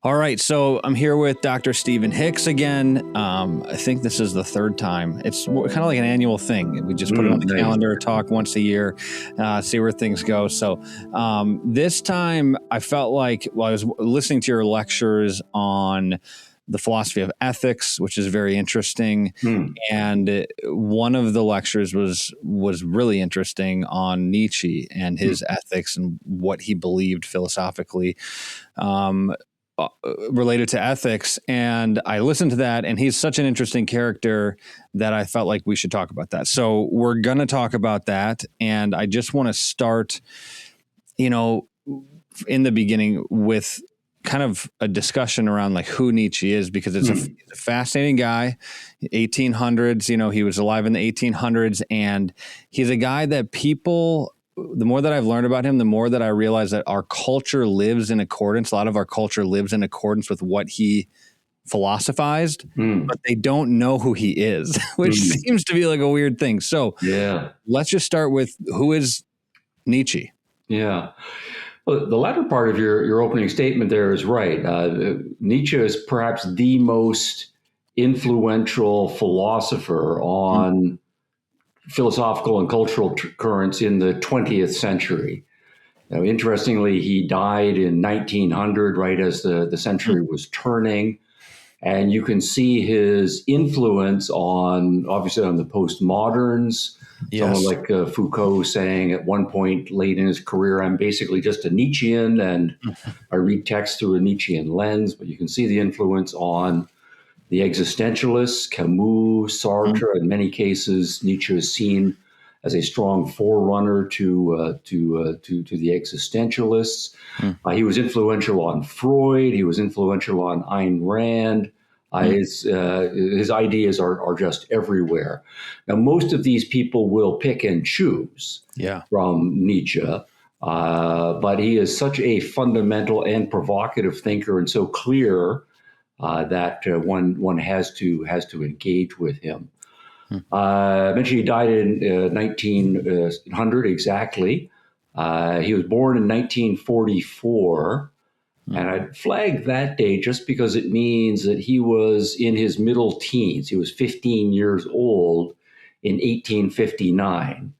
All right, so I'm here with Dr. Stephen Hicks again. I think this is the third time. It's kind of like an annual thing. We just put it on the calendar, talk once a year, see where things go. So this time I felt like, I was listening to your lectures on the philosophy of ethics, which is very interesting. And one of the lectures was really interesting on Nietzsche and his ethics and what he believed philosophically. Related to ethics. And I listened to that, and he's such an interesting character that I felt like we should talk about that. So we're going to talk about that. And I just want to start, in the beginning with kind of a discussion around like who Nietzsche is, because it's a fascinating guy, 1800s, he was alive in the 1800s, and he's a guy that the more that I've learned about him, the more that I realize that our culture lives in accordance. A lot of our culture lives in accordance with what he philosophized, but they don't know who he is, which seems to be like a weird thing. So let's just start with, who is Nietzsche? Yeah. Well, the latter part of your opening statement there is right. Nietzsche is perhaps the most influential philosopher on philosophical and cultural currents in the 20th century. Now, interestingly, he died in 1900, right as the century was turning. And you can see his influence obviously on the postmoderns. Someone like Foucault saying at one point late in his career, I'm basically just a Nietzschean and I read text through a Nietzschean lens. But you can see the influence on the existentialists, Camus, Sartre. In many cases, Nietzsche is seen as a strong forerunner to the existentialists. He was influential on Freud. He was influential on Ayn Rand. His ideas are just everywhere. Now, most of these people will pick and choose from Nietzsche, but he is such a fundamental and provocative thinker, and so clear that one has to engage with him. I mentioned he died in 1900 exactly. He was born in 1944, and I'd flag that day just because it means that he was in his middle teens. He was 15 years old in 1859,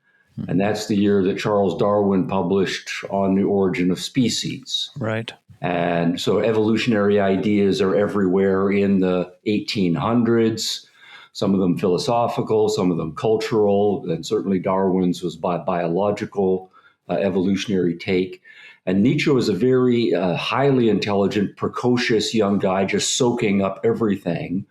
and that's the year that Charles Darwin published On the Origin of Species. Right. And so evolutionary ideas are everywhere in the 1800s, some of them philosophical, some of them cultural, and certainly Darwin's was biological evolutionary take. And Nietzsche was a very highly intelligent, precocious young guy, just soaking up everything.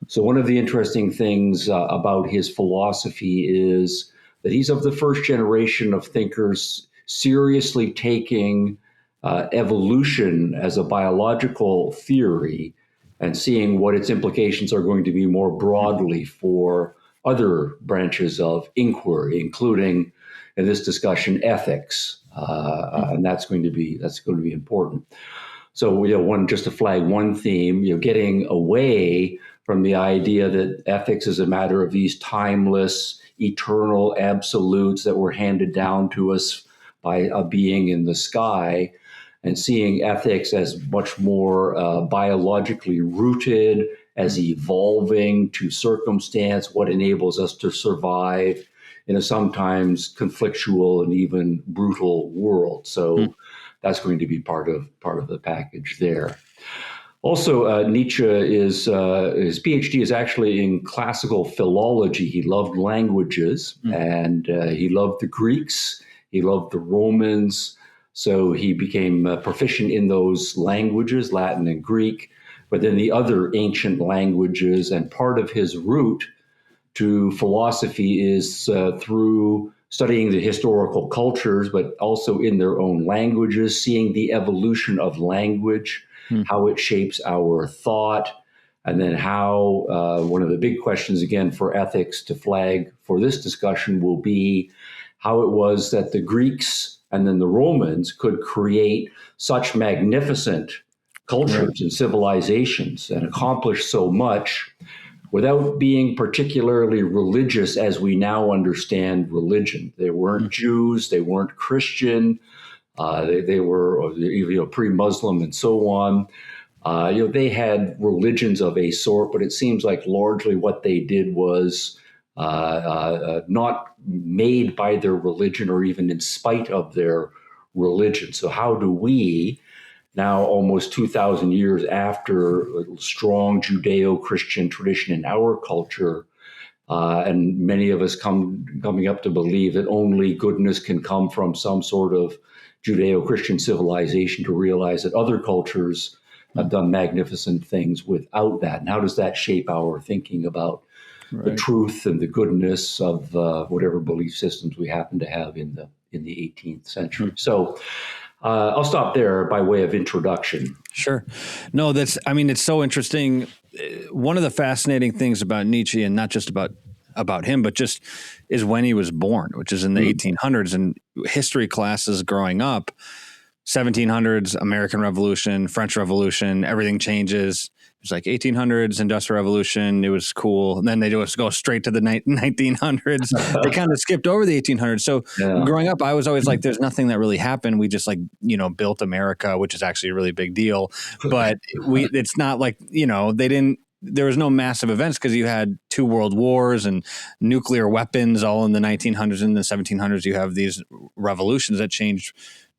So one of the interesting things about his philosophy is that he's of the first generation of thinkers seriously taking evolution as a biological theory and seeing what its implications are going to be more broadly for other branches of inquiry, including in this discussion ethics, and that's going to be important. So, just to flag one theme, getting away from the idea that ethics is a matter of these timeless, eternal absolutes that were handed down to us by a being in the sky, and seeing ethics as much more biologically rooted, as evolving to circumstance, what enables us to survive in a sometimes conflictual and even brutal world. So that's going to be part of the package there. Also, Nietzsche his PhD is actually in classical philology. He loved languages, and he loved the Greeks. He loved the Romans. So he became proficient in those languages, Latin and Greek, but then the other ancient languages. And part of his route to philosophy is through studying the historical cultures, but also in their own languages, seeing the evolution of language, how it shapes our thought, and then how one of the big questions, again, for ethics to flag for this discussion will be how it was that the Greeks and then the Romans could create such magnificent cultures and civilizations and accomplish so much without being particularly religious as we now understand religion. They weren't Jews, they weren't Christian, they were pre-Muslim and so on. They had religions of a sort, but it seems like largely what they did was not made by their religion or even in spite of their religion. So how do we, now almost 2,000 years after a strong Judeo-Christian tradition in our culture, and many of us coming up to believe that only goodness can come from some sort of Judeo-Christian civilization, to realize that other cultures have done magnificent things without that. And how does that shape our thinking about the truth and the goodness of whatever belief systems we happen to have in the 18th century? So I'll stop there by way of introduction. Sure. No, it's so interesting. One of the fascinating things about Nietzsche, and not just about him, but just is when he was born, which is in the 1800s. And history classes growing up, 1700s, American Revolution, French Revolution, everything changes. It's like 1800s, Industrial Revolution. It was cool. And then they just go straight to the 1900s. They kind of skipped over the 1800s. So growing up, I was always like, there's nothing that really happened. We just built America, which is actually a really big deal. But it's not like, there was no massive events because you had 2 world wars and nuclear weapons all in the 1900s. And the 1700s, you have these revolutions that changed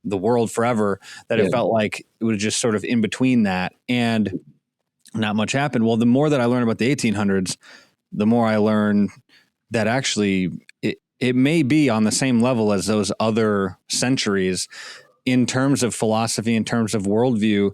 the world forever, that it felt like it was just sort of in between that. And not much happened. Well, the more that I learned about the 1800s, the more I learned that actually it may be on the same level as those other centuries in terms of philosophy, in terms of worldview.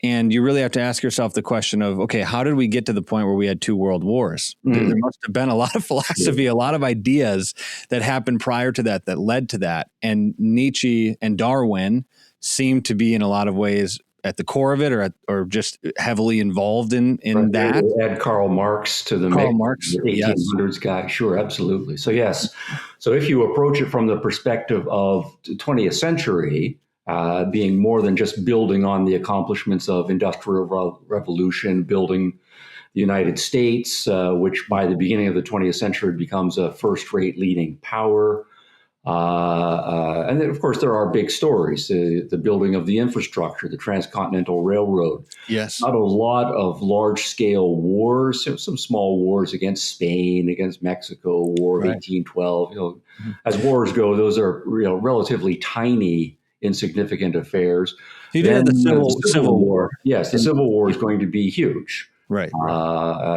And you really have to ask yourself the question of, okay, how did we get to the point where we had 2 world wars? There must have been a lot of philosophy, a lot of ideas that happened prior to that led to that. And Nietzsche and Darwin seem to be in a lot of ways at the core of it, or just heavily involved in that. Add Karl Marx to the 1800s guy. Sure, absolutely. So yes. So if you approach it from the perspective of the 20th century, being more than just building on the accomplishments of Industrial Revolution, building the United States, which by the beginning of the 20th century becomes a first-rate leading power. And then, of course, there are big stories, the building of the infrastructure, the Transcontinental Railroad. Yes. Not a lot of large-scale wars, some small wars against Spain, against Mexico, War of 1812. As wars go, those are relatively tiny, insignificant affairs. You did the Civil War. Yes, the Civil War is going to be huge. Right.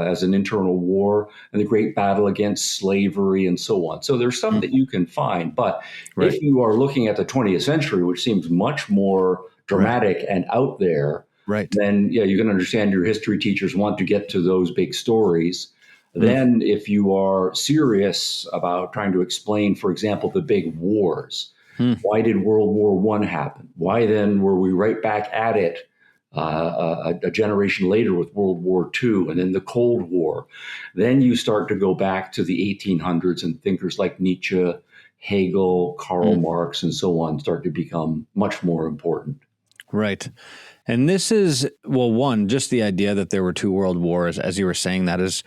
As an internal war, and the great battle against slavery and so on. So there's some that you can find. But if you are looking at the 20th century, which seems much more dramatic and out there, then you can understand your history teachers want to get to those big stories. Then if you are serious about trying to explain, for example, the big wars, why did World War I happen? Why then were we right back at it a generation later with World War II and then the Cold War? Then you start to go back to the 1800s, and thinkers like Nietzsche, Hegel, Karl Marx, and so on start to become much more important. Right. And this is, one, just the idea that there were 2 world wars, as you were saying, that is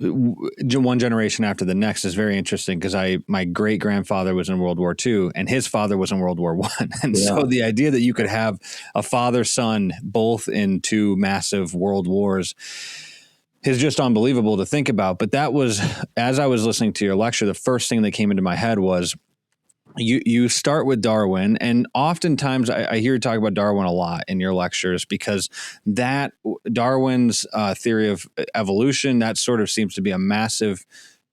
one generation after the next, is very interesting, because my great grandfather was in World War II and his father was in World War I. And so the idea that you could have a father-son both in 2 massive world wars is just unbelievable to think about. But that was, as I was listening to your lecture, the first thing that came into my head was, you start with Darwin, and oftentimes I hear you talk about Darwin a lot in your lectures, because that Darwin's theory of evolution, that sort of seems to be a massive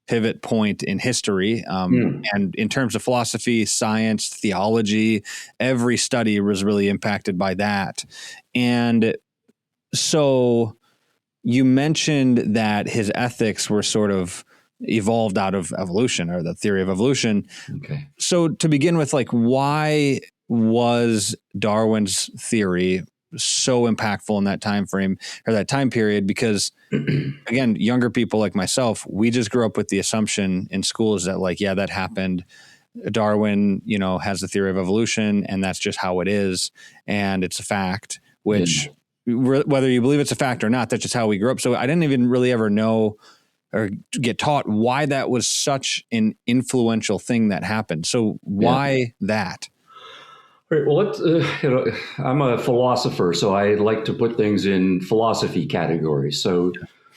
pivot point in history. And in terms of philosophy, science, theology, every study was really impacted by that. And so you mentioned that his ethics were sort of evolved out of evolution, or the theory of evolution. Okay. So to begin with, why was Darwin's theory so impactful in that time frame, or that time period? Because again, younger people like myself, we just grew up with the assumption in schools that that happened. Darwin, has the theory of evolution, and that's just how it is. And it's a fact, which whether you believe it's a fact or not, that's just how we grew up. So I didn't even really ever know or get taught why that was such an influential thing that happened. So why that? Right. Well, I'm a philosopher, so I like to put things in philosophy categories. So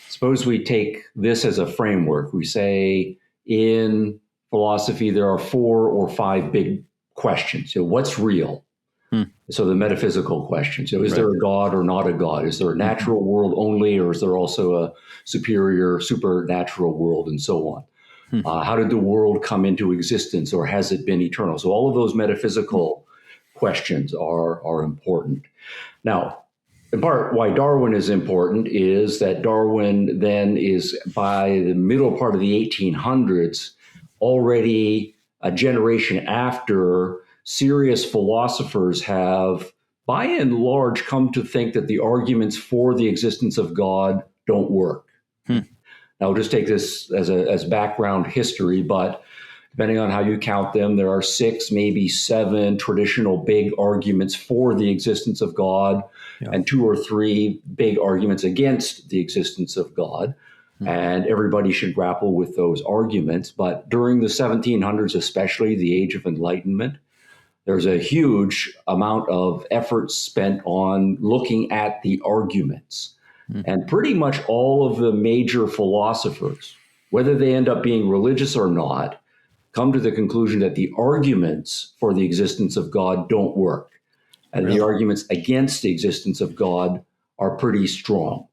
suppose we take this as a framework. We say in philosophy, there are 4 or 5 big questions. What's real? Hmm. So the metaphysical questions. Is Right. there a God or not a God? Is there a natural world only, or is there also a superior, supernatural world, and so on? Hmm. How did the world come into existence, or has it been eternal? So all of those metaphysical questions are important. Now, in part, why Darwin is important is that Darwin then is, by the middle part of the 1800s, already a generation after serious philosophers have, by and large, come to think that the arguments for the existence of God don't work. Hmm. Now, I'll just take this as background history, but depending on how you count them, there are 6, maybe 7 traditional big arguments for the existence of God, and 2 or 3 big arguments against the existence of God. And everybody should grapple with those arguments. But during the 1700s, especially the Age of Enlightenment, there's a huge amount of effort spent on looking at the arguments. And pretty much all of the major philosophers, whether they end up being religious or not, come to the conclusion that the arguments for the existence of God don't work. And the arguments against the existence of God are pretty strong.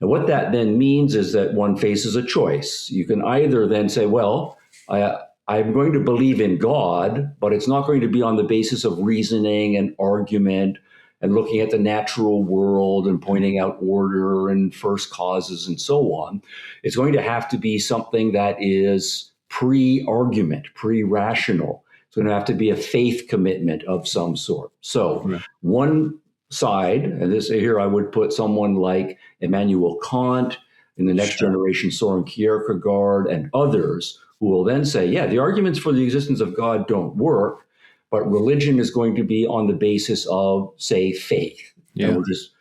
And what that then means is that one faces a choice. You can either then say, well, I'm going to believe in God, but it's not going to be on the basis of reasoning and argument and looking at the natural world and pointing out order and first causes and so on. It's going to have to be something that is pre-argument, pre-rational. It's going to have to be a faith commitment of some sort. So one side, and this here I would put someone like Immanuel Kant, in the next generation Soren Kierkegaard, and others who will then say, yeah, the arguments for the existence of God don't work, but religion is going to be on the basis of, say, faith. And we'll just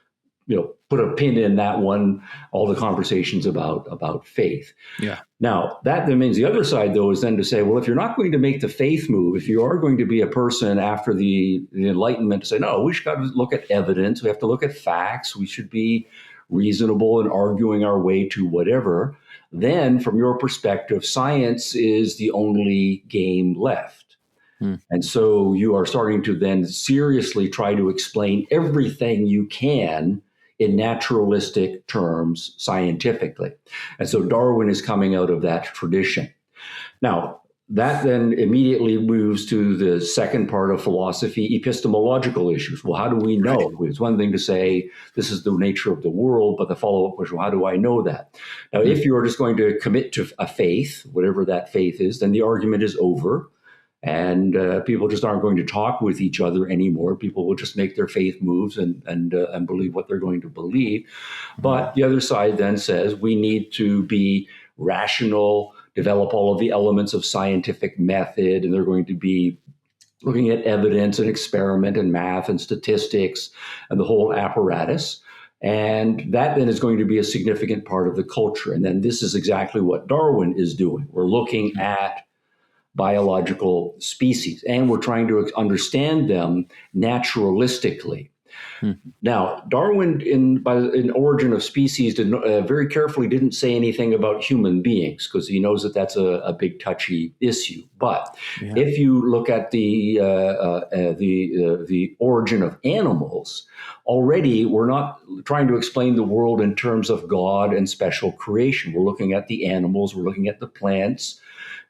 put a pin in that one, all the conversations about faith. Yeah. Now, that then means the other side, though, is then to say, well, if you're not going to make the faith move, if you are going to be a person after the Enlightenment to say, no, we should got to look at evidence, we have to look at facts, we should be reasonable in arguing our way to whatever, then from your perspective, science is the only game left. And so you are starting to then seriously try to explain everything you can in naturalistic terms scientifically. And so Darwin is coming out of that tradition. Now, that then immediately moves to the second part of philosophy, epistemological issues. Well, how do we know? It's one thing to say this is the nature of the world, but the follow-up question, well, how do I know that? Now, if you're just going to commit to a faith, whatever that faith is, then the argument is over. And people just aren't going to talk with each other anymore. People will just make their faith moves and believe what they're going to believe. But the other side then says we need to be rational, develop all of the elements of scientific method, and they're going to be looking at evidence and experiment and math and statistics and the whole apparatus. And that then is going to be a significant part of the culture. And then this is exactly what Darwin is doing. We're looking at biological species, and we're trying to understand them naturalistically. Now, Darwin, in Origin of Species, very carefully didn't say anything about human beings because he knows that that's a big touchy issue. But if you look at the origin of animals, already we're not trying to explain the world in terms of God and special creation. We're looking at the animals, we're looking at the plants.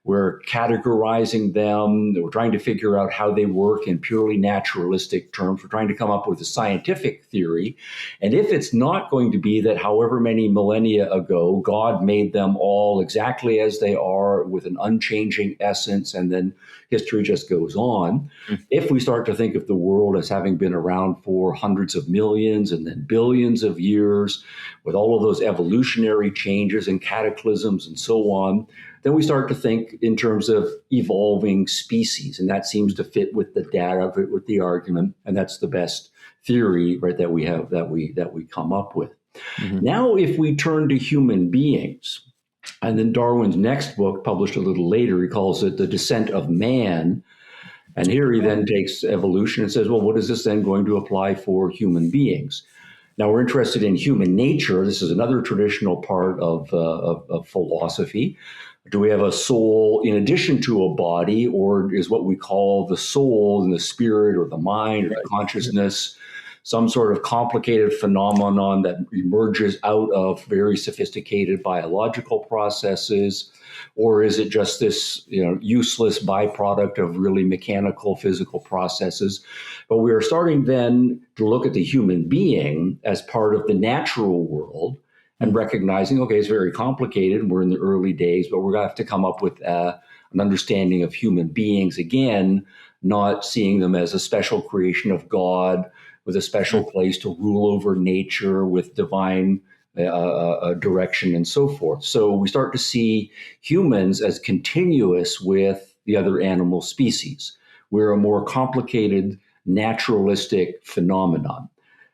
We're categorizing them. We're trying to figure out how they work in purely naturalistic terms. We're trying to come up with a scientific theory. And if it's not going to be that however many millennia ago, God made them all exactly as they are with an unchanging essence, and then history just goes on. If we start to think of the world as having been around for hundreds of millions and then billions of years, with all of those evolutionary changes and cataclysms and so on, then we start to think in terms of evolving species, and that seems to fit with the data, with the argument, and that's the best theory, right, that we have, that we come up with. Now, if we turn to human beings, and then Darwin's next book, published a little later, he calls it The Descent of Man, And here he then takes evolution and says, well, what is this then going to apply for human beings? Now, we're interested in human nature. This is another traditional part of philosophy. Do we have a soul in addition to a body, or is what we call the soul and the spirit or the mind or the consciousness some sort of complicated phenomenon that emerges out of very sophisticated biological processes? Or is it just this, useless byproduct of really mechanical physical processes? But we are starting then to look at the human being as part of the natural world and recognizing, okay, it's very complicated. We're in the early days, but we're going to have to come up with an understanding of human beings again, not seeing them as a special creation of God with a special place to rule over nature with divine direction and so forth. So we start to see humans as continuous with the other animal species. We're a more complicated naturalistic phenomenon.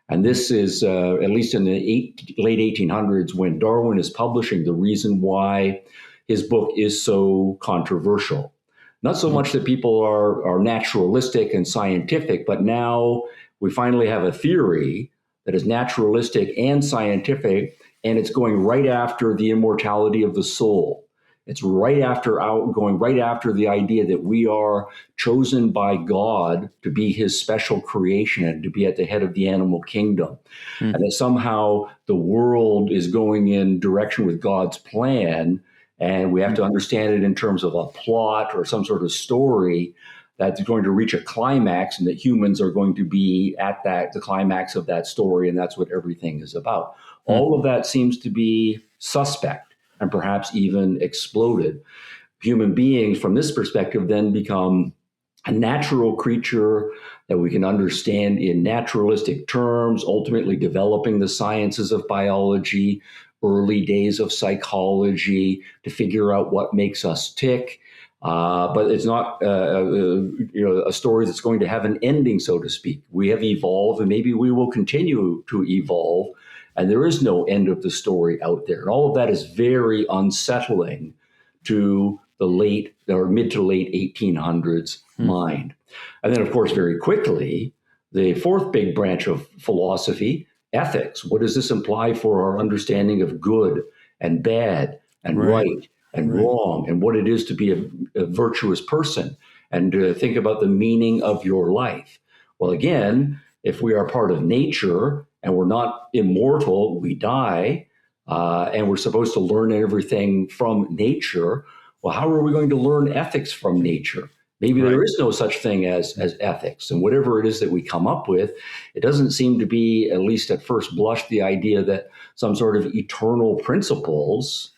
And this is, at least in the late 1800s, when Darwin is publishing, the reason why his book is so controversial. Not so much that people are naturalistic and scientific, but now we finally have a theory that is naturalistic and scientific, and it's going right after the immortality of the soul. It's going right after the idea that we are chosen by God to be his special creation and to be at the head of the animal kingdom. And that somehow the world is going in direction with God's plan, and we have to understand it in terms of a plot or some sort of story that's going to reach a climax, and that humans are going to be at the climax of that story, and that's what everything is about. All of that seems to be suspect and perhaps even exploded. Human beings, from this perspective, then become a natural creature that we can understand in naturalistic terms, ultimately developing the sciences of biology, early days of psychology to figure out what makes us tick. But it's not a story that's going to have an ending, so to speak. We have evolved, and maybe we will continue to evolve, and there is no end of the story out there. And all of that is very unsettling to the late or mid to late 1800s mind. And then, of course, very quickly, the fourth big branch of philosophy, ethics. What does this imply for our understanding of good and bad and right and wrong, and what it is to be a virtuous person, and to think about the meaning of your life? Well, again, if we are part of nature and we're not immortal, we die, and we're supposed to learn everything from nature, well, how are we going to learn ethics from nature? Maybe there is no such thing as ethics. And whatever it is that we come up with, it doesn't seem to be, at least at first blush, the idea that some sort of eternal principles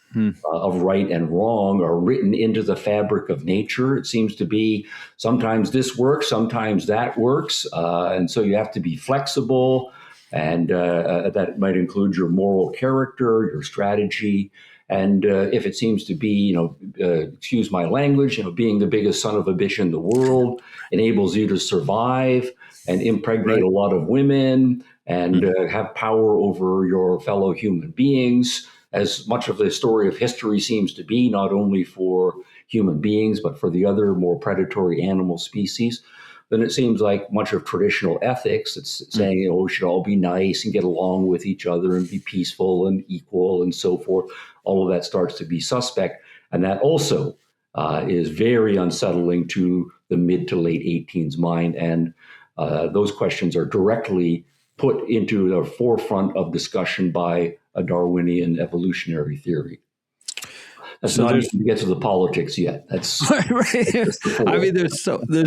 of right and wrong are written into the fabric of nature. It seems to be sometimes this works, sometimes that works. And so you have to be flexible, and that might include your moral character, your strategy. And if it seems to be, excuse my language, being the biggest son of a bitch in the world enables you to survive and impregnate a lot of women and have power over your fellow human beings, as much of the story of history seems to be, not only for human beings, but for the other more predatory animal species, then it seems like much of traditional ethics, it's saying, we should all be nice and get along with each other and be peaceful and equal and so forth. All of that starts to be suspect. And that also is very unsettling to the mid to late 18s mind. And those questions are directly put into the forefront of discussion by a Darwinian evolutionary theory. That's not even to get to the politics yet. That's I mean, there's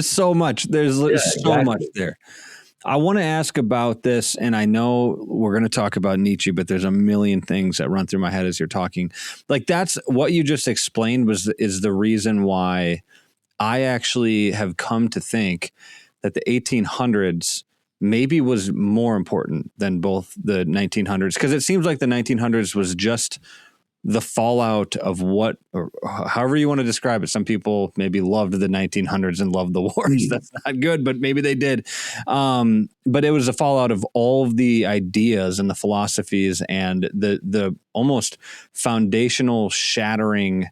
so much. There's so much there. I want to ask about this, and I know we're going to talk about Nietzsche, but there's a million things that run through my head as you're talking. Like, that's what you just explained is the reason why I actually have come to think that the 1800s maybe was more important than both the 1900s, because it seems like the 1900s was just the fallout of what, or however you want to describe it. Some people maybe loved the 1900s and loved the wars. That's not good, but maybe they did. But it was a fallout of all of the ideas and the philosophies and the almost foundational shattering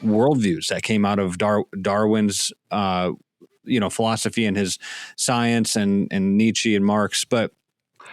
worldviews that came out of Darwin's philosophy and his science and Nietzsche and Marx. But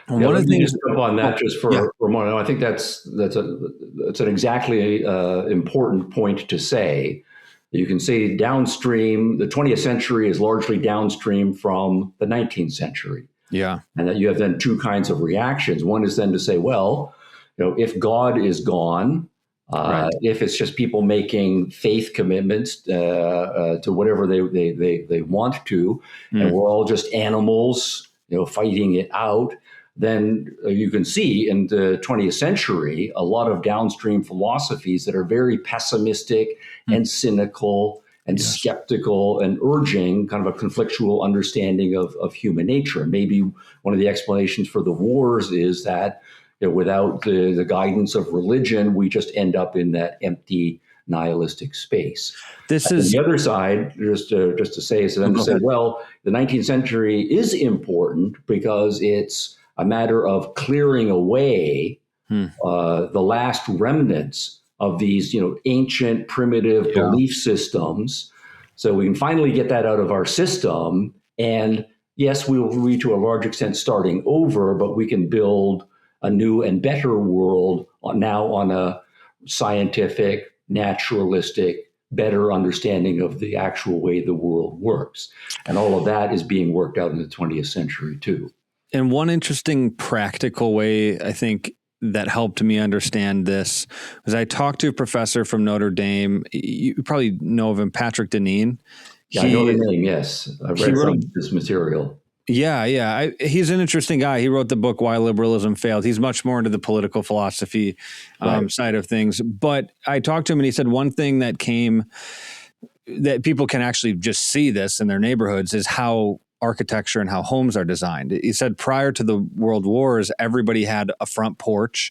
one of the things, just jump on that just for a moment. I think that's an exactly important point to say. You can say downstream, the 20th century is largely downstream from the 19th century. Yeah. And that you have then two kinds of reactions. One is then to say, well, if God is gone, right. If it's just people making faith commitments to whatever they want to, and we're all just animals, fighting it out, then you can see in the 20th century a lot of downstream philosophies that are very pessimistic and cynical and skeptical and urging kind of a conflictual understanding of human nature. And maybe one of the explanations for the wars is that without the guidance of religion, we just end up in that empty nihilistic space. This is the other side, just to say, is then to say, well, the 19th century is important because it's a matter of clearing away the last remnants of these, ancient, primitive belief systems. So we can finally get that out of our system. And yes, we will be to a large extent starting over, but we can build a new and better world now on a scientific, naturalistic, better understanding of the actual way the world works. And all of that is being worked out in the 20th century too. And one interesting practical way, I think, that helped me understand this was I talked to a professor from Notre Dame. You probably know of him, Patrick Deneen. Yeah, I know the name, yes. I've read some of this material. Yeah. He's an interesting guy. He wrote the book, Why Liberalism Failed. He's much more into the political philosophy side of things. But I talked to him and he said one thing that people can actually just see this in their neighborhoods is how architecture and how homes are designed. He said prior to the World Wars, everybody had a front porch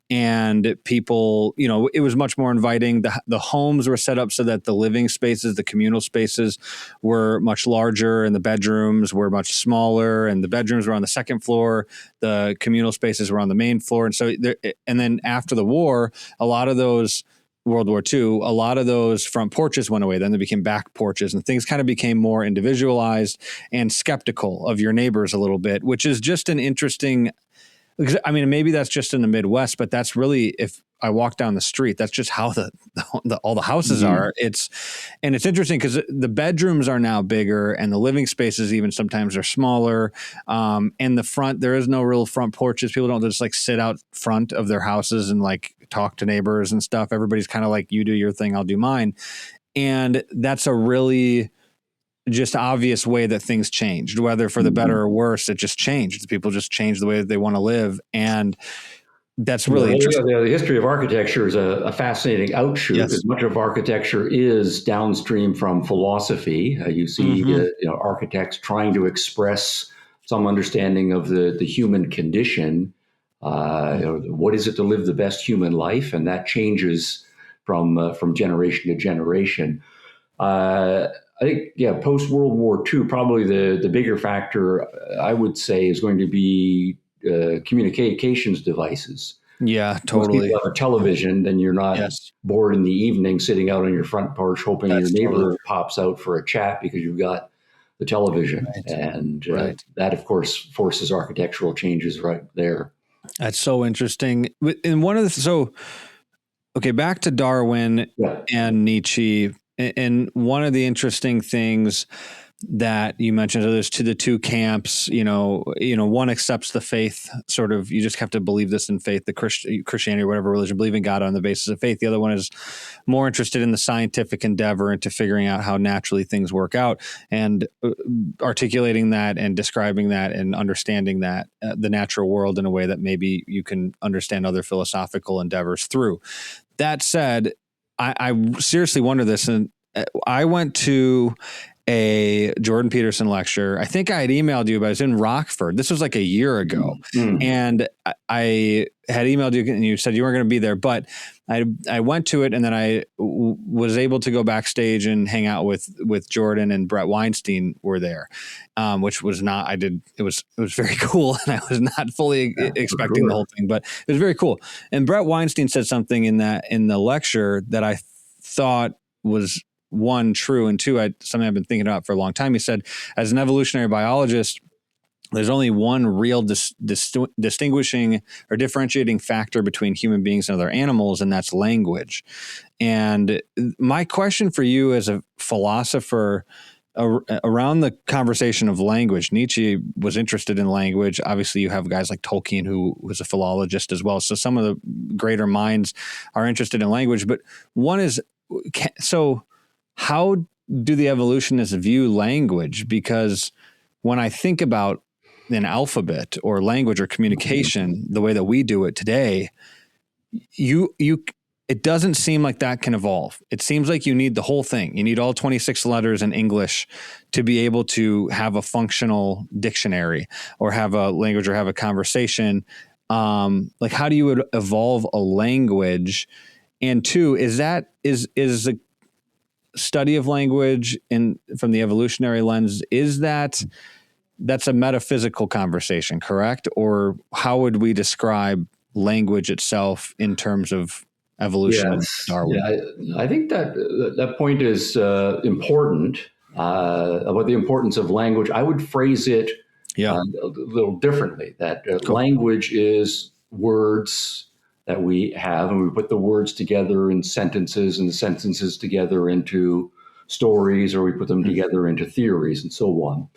and people, it was much more inviting. The homes were set up so that the living spaces, the communal spaces were much larger and the bedrooms were much smaller and the bedrooms were on the second floor. The communal spaces were on the main floor. And then after the war, a lot of those World War II, a lot of those front porches went away. Then they became back porches and things kind of became more individualized and skeptical of your neighbors a little bit, which is just an interesting, I mean, maybe that's just in the Midwest, but that's really, if I walk down the street, that's just how all the houses are. It's interesting because the bedrooms are now bigger and the living spaces even sometimes are smaller. And the front, there is no real front porches. People don't just like sit out front of their houses and like talk to neighbors and stuff. Everybody's kind of like, you do your thing, I'll do mine. And that's a really just obvious way that things changed, whether for the better or worse, it just changed. People just changed the way that they want to live. And that's really interesting. The history of architecture is a fascinating outshoot because much of architecture is downstream from philosophy. You see architects trying to express some understanding of the human condition. What is it to live the best human life? And that changes from generation to generation. I think, post-World War II, probably the bigger factor, I would say, is going to be communications devices. Yeah, totally. If you have a television, then you're not bored in the evening sitting out on your front porch hoping your neighbor pops out for a chat because you've got the television. Right. And that, of course, forces architectural changes right there. That's so interesting. And back to Darwin and Nietzsche. And one of the interesting things that you mentioned, so there's the two camps, one accepts the faith, sort of, you just have to believe this in faith, the Christianity or whatever religion, believe in God on the basis of faith. The other one is more interested in the scientific endeavor into figuring out how naturally things work out and articulating that and describing that and understanding that the natural world in a way that maybe you can understand other philosophical endeavors through. That said, I seriously wonder this, and I went to a Jordan Peterson lecture. I think I had emailed you, but I was in Rockford. This was like a year ago. And I had emailed you and you said you weren't going to be there, but I went to it and then I was able to go backstage and hang out with Jordan, and Brett Weinstein were there, which was not, it was very cool. And I was not fully expecting the whole thing, but it was very cool. And Brett Weinstein said something in the lecture that I thought was one, true, and two, something I've been thinking about for a long time. He said, as an evolutionary biologist, there's only one real distinguishing or differentiating factor between human beings and other animals, and that's language. And my question for you as a philosopher around the conversation of language, Nietzsche was interested in language. Obviously, you have guys like Tolkien, who was a philologist as well. So some of the greater minds are interested in language. But one is, so how do the evolutionists view language? Because when I think about an alphabet or language or communication, the way that we do it today, it doesn't seem like that can evolve. It seems like you need the whole thing. You need all 26 letters in English to be able to have a functional dictionary or have a language or have a conversation. Like, how do you evolve a language? And two, is the study of language from the evolutionary lens, that's a metaphysical conversation, correct? Or how would we describe language itself in terms of evolution? Yes. Darwin? Yeah, I think that point is important about the importance of language. I would phrase it a little differently, that language is words that we have, and we put the words together in sentences and the sentences together into stories, or we put them together into theories and so on.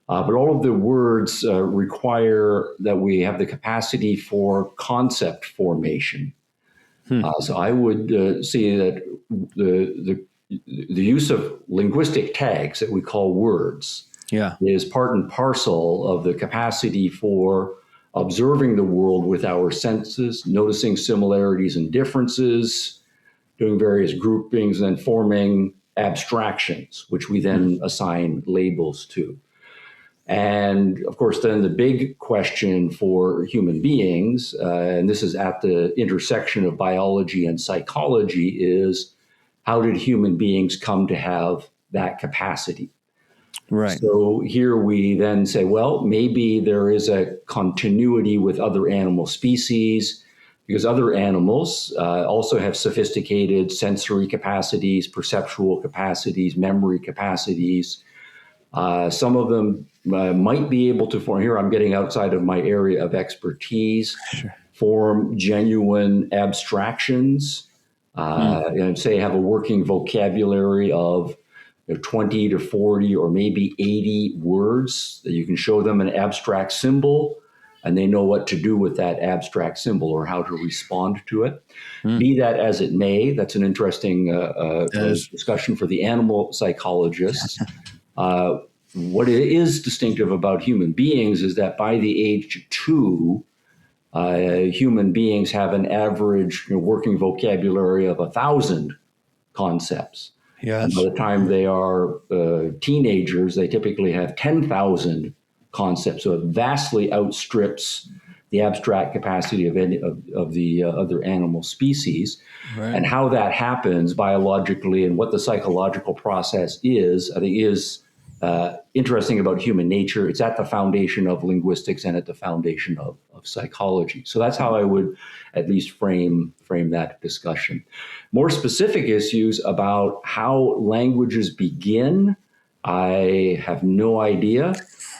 But all of the words require that we have the capacity for concept formation. So I would say that the use of linguistic tags that we call words is part and parcel of the capacity for observing the world with our senses, noticing similarities and differences, doing various groupings, and then forming abstractions, which we then assign labels to. And of course, then the big question for human beings, and this is at the intersection of biology and psychology, is how did human beings come to have that capacity? Right. So here we then say, well, maybe there is a continuity with other animal species, because other animals also have sophisticated sensory capacities, perceptual capacities, memory capacities. Some of them might be able to form, here I'm getting outside of my area of expertise, form genuine abstractions, and say have a working vocabulary of 20 to 40 or maybe 80 words that you can show them an abstract symbol, and they know what to do with that abstract symbol or how to respond to it. Be that as it may, that's an interesting discussion for the animal psychologists. What is distinctive about human beings is that by the age 2, human beings have an average working vocabulary of 1,000 concepts. Yes. And by the time they are teenagers, they typically have 10,000 concepts. So it vastly outstrips the abstract capacity of any of the other animal species. Right. And how that happens biologically and what the psychological process is, I think, is interesting about human nature. It's at the foundation of linguistics and at the foundation of psychology. So that's how I would at least frame that discussion. More specific issues about how languages begin, I have no idea.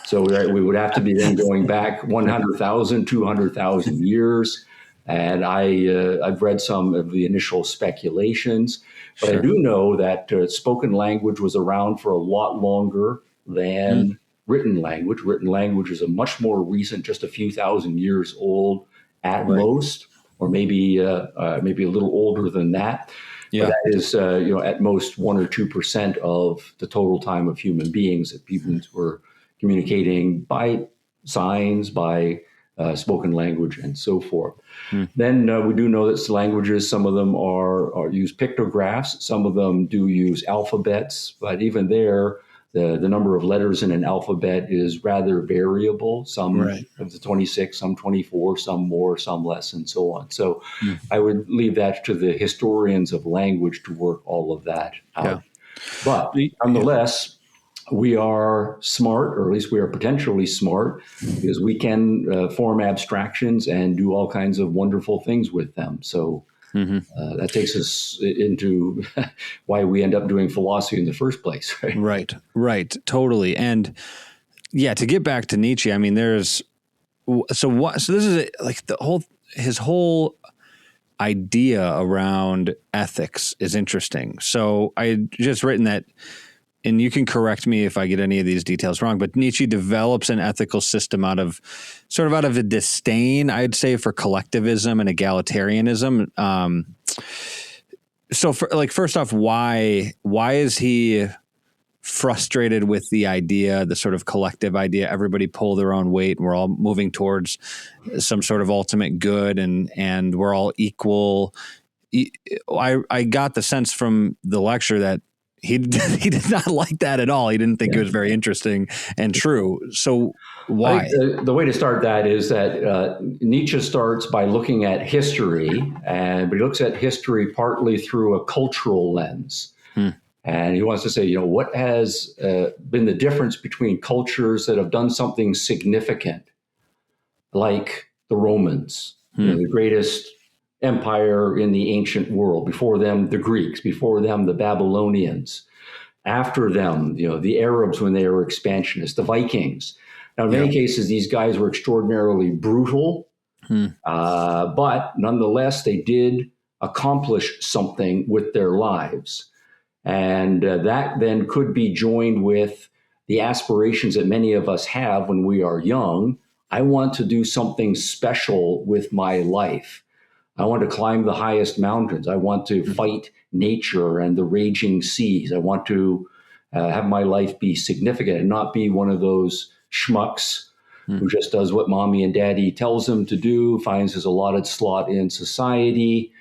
So we would have to be then going back 100,000, 200,000 years. And I've read some of the initial speculations, but I do know that spoken language was around for a lot longer than written language. Written language is a much more recent, just a few thousand years old at most, or maybe a little older than that. Yeah. But that is, at most 1 or 2% of the total time of human beings that humans were communicating by signs, by spoken language, and so forth. Then we do know that languages, some of them are use pictographs, some of them do use alphabets, but even there, the number of letters in an alphabet is rather variable. Some of the 26, some 24, some more, some less, and so on. So I would leave that to the historians of language to work all of that out. Yeah. But nonetheless, we are smart, or at least we are potentially smart, because we can form abstractions and do all kinds of wonderful things with them. So Mm-hmm. That takes us into why we end up doing philosophy in the first place. Right? Right. Totally. And yeah, to get back to Nietzsche, I mean, so this is like his whole idea around ethics is interesting. So I just written that, and you can correct me if I get any of these details wrong, but Nietzsche develops an ethical system out of a disdain, I'd say, for collectivism and egalitarianism. So first off, why is he frustrated with the idea, the sort of collective idea, everybody pull their own weight and we're all moving towards some sort of ultimate good and we're all equal? I got the sense from the lecture that he did not like that at all. He didn't think it was very interesting and true. So why? I think the way to start that is that Nietzsche starts by looking at history, but he looks at history partly through a cultural lens. And he wants to say, what has been the difference between cultures that have done something significant, like the Romans, the greatest empire in the ancient world. Before them, the Greeks. Before them, the Babylonians. After them, the Arabs when they were expansionists, the Vikings. Now, in many cases, these guys were extraordinarily brutal, but nonetheless, they did accomplish something with their lives. And that then could be joined with the aspirations that many of us have when we are young. I want to do something special with my life. I want to climb the highest mountains. I want to fight nature and the raging seas. I want to have my life be significant and not be one of those schmucks who just does what mommy and daddy tells him to do, finds his allotted slot in society,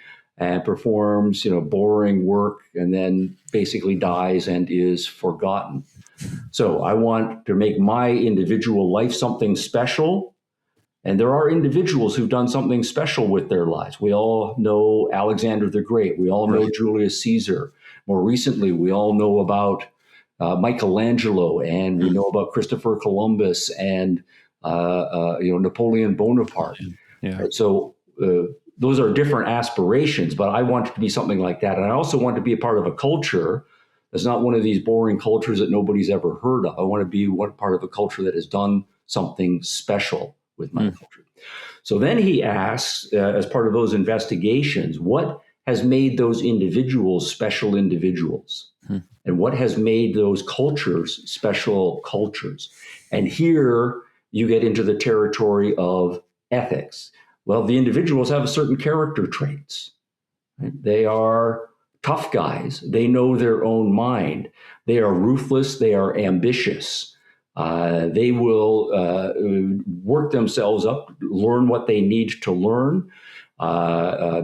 and performs, boring work, and then basically dies and is forgotten. So I want to make my individual life something special. And there are individuals who've done something special with their lives. We all know Alexander the Great. We all know Julius Caesar. More recently, we all know about Michelangelo, and we know about Christopher Columbus and Napoleon Bonaparte. Yeah. Right? So those are different aspirations, but I want it to be something like that. And I also want to be a part of a culture that's not one of these boring cultures that nobody's ever heard of. I want to be one part of a culture that has done something special with my culture. So then he asks, as part of those investigations, what has made those individuals special individuals? And what has made those cultures special cultures? And here you get into the territory of ethics. Well, the individuals have certain character traits. Right? They are tough guys. They know their own mind. They are ruthless. They are ambitious. They will work themselves up, learn what they need to learn,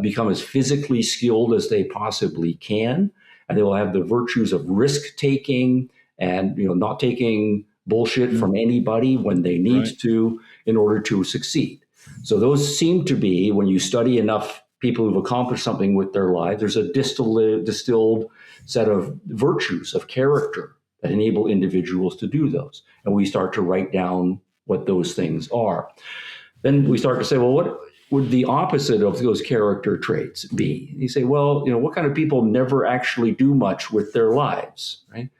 become as physically skilled as they possibly can, and they will have the virtues of risk-taking and not taking bullshit from anybody when they need to in order to succeed. So those seem to be, when you study enough people who've accomplished something with their lives, there's a distilled set of virtues of character that enable individuals to do those. And we start to write down what those things are. Then we start to say, well, what would the opposite of those character traits be? And you say, well, what kind of people never actually do much with their lives, right?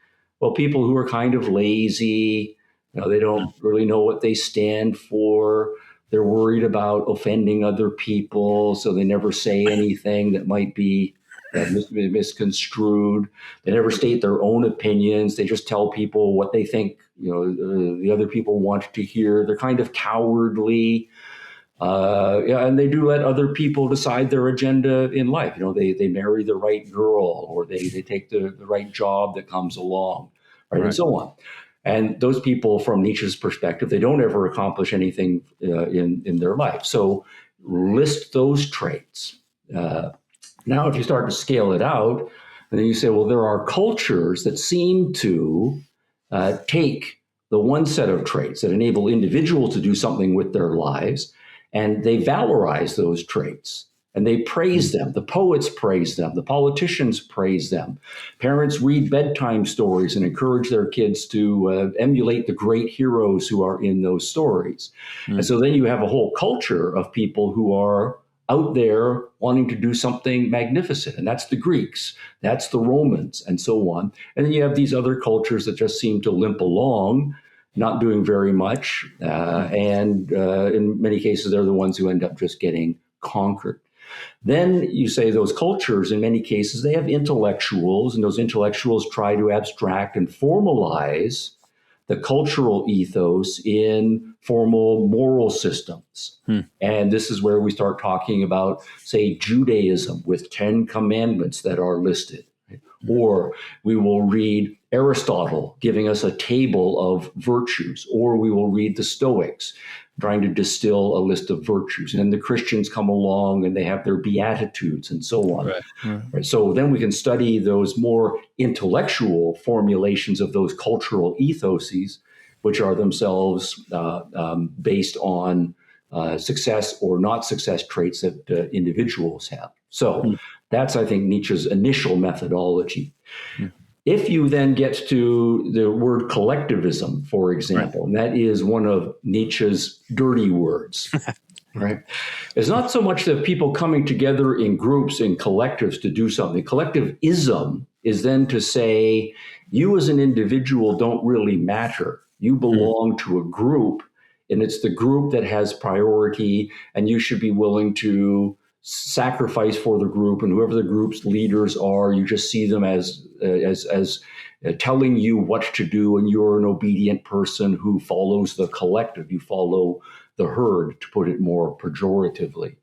Well, people who are kind of lazy, they don't really know what they stand for. They're worried about offending other people, so they never say anything that might be misconstrued. They never state their own opinions. They just tell people what they think, the other people want to hear. They're kind of cowardly. And they do let other people decide their agenda in life. They marry the right girl, or they take the right job that comes along, right? And so on. And those people, from Nietzsche's perspective, they don't ever accomplish anything in their life. So list those traits. Now, if you start to scale it out, and then you say, well, there are cultures that seem to take the one set of traits that enable individuals to do something with their lives, and they valorize those traits, and they praise them. The poets praise them. The politicians praise them. Parents read bedtime stories and encourage their kids to emulate the great heroes who are in those stories. And so then you have a whole culture of people who are out there wanting to do something magnificent. And that's the Greeks, that's the Romans, and so on. And then you have these other cultures that just seem to limp along, not doing very much. And in many cases, they're the ones who end up just getting conquered. Then you say those cultures, in many cases, they have intellectuals, and those intellectuals try to abstract and formalize the cultural ethos in formal moral systems. And this is where we start talking about, say, Judaism with 10 commandments that are listed. Right? Or we will read Aristotle giving us a table of virtues, or we will read the Stoics trying to distill a list of virtues. And then the Christians come along and they have their Beatitudes and so on. Right. So then we can study those more intellectual formulations of those cultural ethoses, which are themselves based on success or not success traits that individuals have. So that's, I think, Nietzsche's initial methodology. If you then get to the word collectivism, for example, and that is one of Nietzsche's dirty words, right? It's not so much that people coming together in groups, in collectives to do something. Collectivism is then to say, you as an individual don't really matter. You belong to a group, and it's the group that has priority, and you should be willing to sacrifice for the group, and whoever the group's leaders are, you just see them as telling you what to do, and you're an obedient person who follows the collective. You follow the herd, to put it more pejoratively.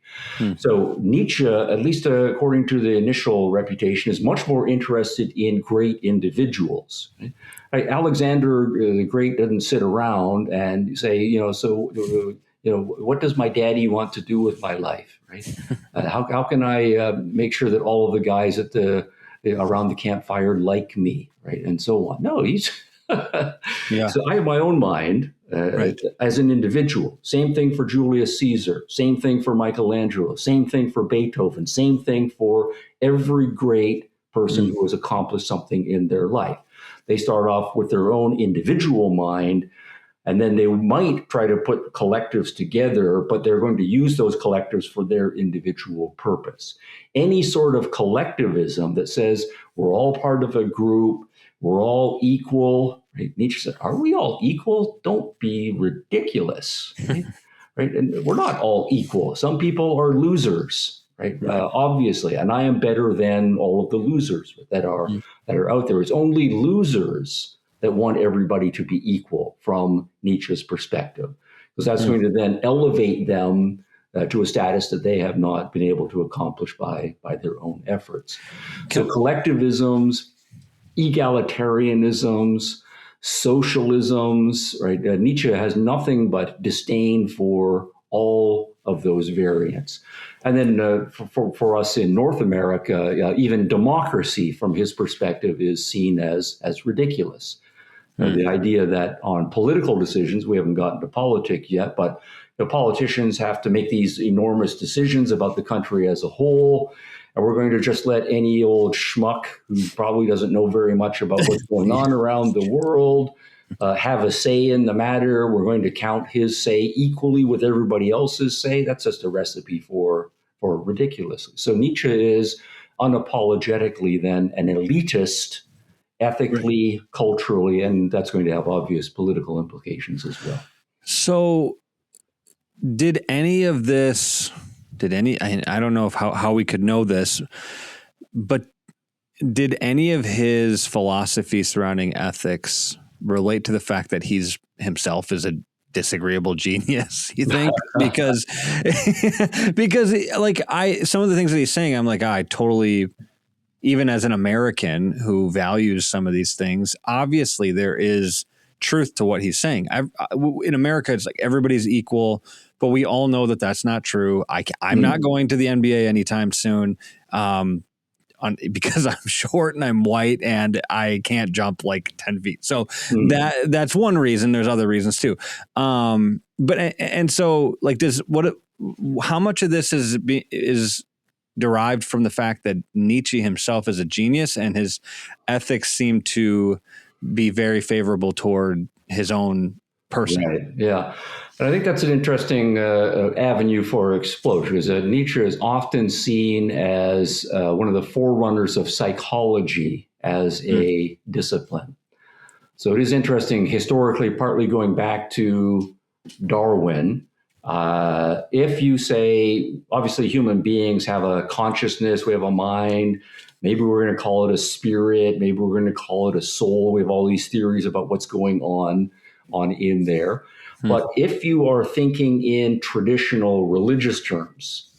So Nietzsche, at least according to the initial reputation, is much more interested in great individuals. Right? Alexander the Great doesn't sit around and say, what does my daddy want to do with my life? Right? How can I make sure that all of the guys at around the campfire like me? Right? And so on. No, he's. So I have my own mind as an individual. Same thing for Julius Caesar. Same thing for Michelangelo. Same thing for Beethoven. Same thing for every great person who has accomplished something in their life. They start off with their own individual mind, and then they might try to put collectives together, but they're going to use those collectives for their individual purpose. Any sort of collectivism that says we're all part of a group, we're all equal, right? Nietzsche said, are we all equal? Don't be ridiculous, right? Right? And we're not all equal. Some people are losers, right? Obviously, and I am better than all of the losers that are out there. It's only losers that want everybody to be equal from Nietzsche's perspective, because that's going to then elevate them to a status that they have not been able to accomplish by their own efforts. So collectivisms, egalitarianisms, socialisms, right? Nietzsche has nothing but disdain for all of those variants. And then for us in North America, even democracy from his perspective is seen as ridiculous. The idea that on political decisions, we haven't gotten to politics yet, but politicians have to make these enormous decisions about the country as a whole. And we're going to just let any old schmuck who probably doesn't know very much about what's going on around the world have a say in the matter. We're going to count his say equally with everybody else's say. That's just a recipe for ridiculous. So Nietzsche is unapologetically then an elitist, ethically, culturally, and that's going to have obvious political implications as well. So did any of this, I don't know how we could know this, but did any of his philosophy surrounding ethics relate to the fact that he's himself is a disagreeable genius, you think? because like some of the things that he's saying, I'm like, I totally, even as an American who values some of these things, obviously there is truth to what he's saying. In America, it's like everybody's equal, but we all know that that's not true. I'm not going to the NBA anytime soon because I'm short and I'm white and I can't jump like 10 feet. So that's one reason. There's other reasons too. So like how much of this is derived from the fact that Nietzsche himself is a genius and his ethics seem to be very favorable toward his own person. Right. Yeah. And I think that's an interesting avenue for explosion, because Nietzsche is often seen as one of the forerunners of psychology as a discipline. So it is interesting historically, partly going back to Darwin. If you say, obviously, human beings have a consciousness, we have a mind. Maybe we're going to call it a spirit. Maybe we're going to call it a soul. We have all these theories about what's going on in there. But if you are thinking in traditional religious terms,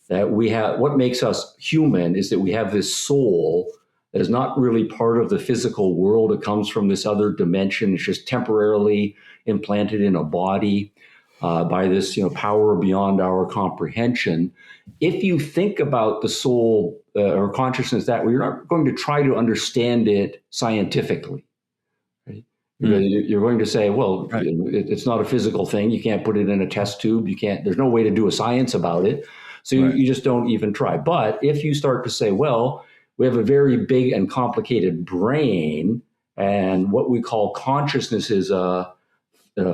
that we have, what makes us human is that we have this soul that is not really part of the physical world. It comes from this other dimension. It's just temporarily implanted in a body by this, power beyond our comprehension. If you think about the soul or consciousness that way, you're not going to try to understand it scientifically. Right? You're going to say, well, Right. It's not a physical thing. You can't put it in a test tube. There's no way to do a science about it. So you just don't even try. But if you start to say, well, we have a very big and complicated brain, and what we call consciousness is a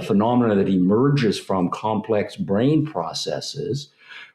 phenomena that emerges from complex brain processes.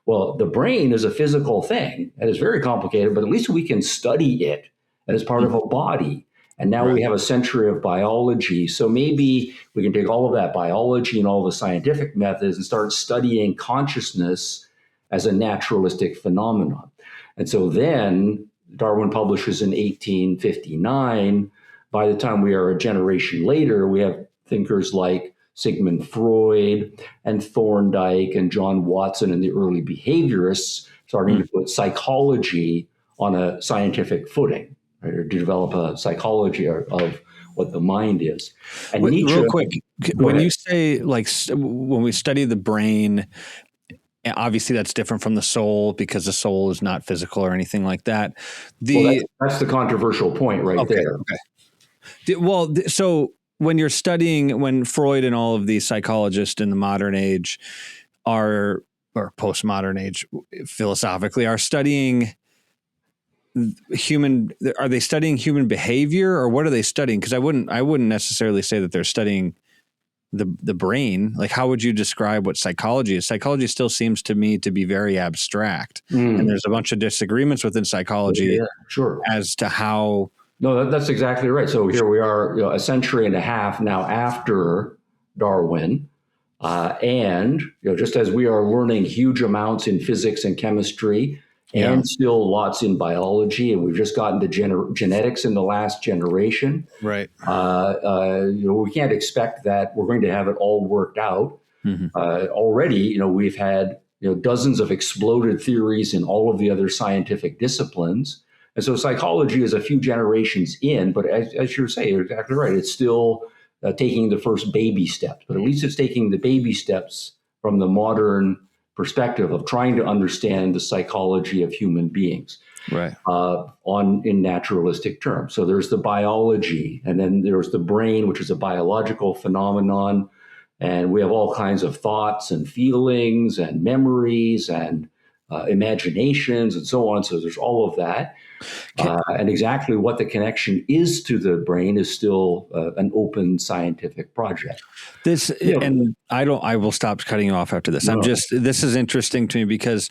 Well, the brain is a physical thing and it's very complicated, but at least we can study it as part of a body. And now we have a century of biology. So maybe we can take all of that biology and all the scientific methods and start studying consciousness as a naturalistic phenomenon. And so then Darwin publishes in 1859. By the time we are a generation later, we have thinkers like Sigmund Freud and Thorndike and John Watson and the early behaviorists starting to put psychology on a scientific footing, right, or to develop a psychology of what the mind is. And Wait, Nietzsche, real quick, when you say, like, when we study the brain, obviously that's different from the soul because the soul is not physical or anything like that. That's the controversial point right there. Okay. So when Freud and all of these psychologists in the modern age or postmodern age philosophically are studying are they studying human behavior, or what are they studying? Because I wouldn't necessarily say that they're studying the brain. Like, how would you describe what psychology is? Psychology still seems to me to be very abstract, and there's a bunch of disagreements within psychology as to how. No, that's exactly right. So here we are, a century and a half now after Darwin, and just as we are learning huge amounts in physics and chemistry, and still lots in biology, and we've just gotten to genetics in the last generation. Right. We can't expect that we're going to have it all worked out. Already, we've had dozens of exploded theories in all of the other scientific disciplines. And so psychology is a few generations in, but as you say, you're exactly right. It's still taking the first baby steps, but at least it's taking the baby steps from the modern perspective of trying to understand the psychology of human beings, right? In naturalistic terms. So there's the biology, and then there's the brain, which is a biological phenomenon, and we have all kinds of thoughts and feelings and memories and imaginations and so on. So there's all of that. And exactly what the connection is to the brain is still an open scientific project. And I will stop cutting you off after this. No. This is interesting to me because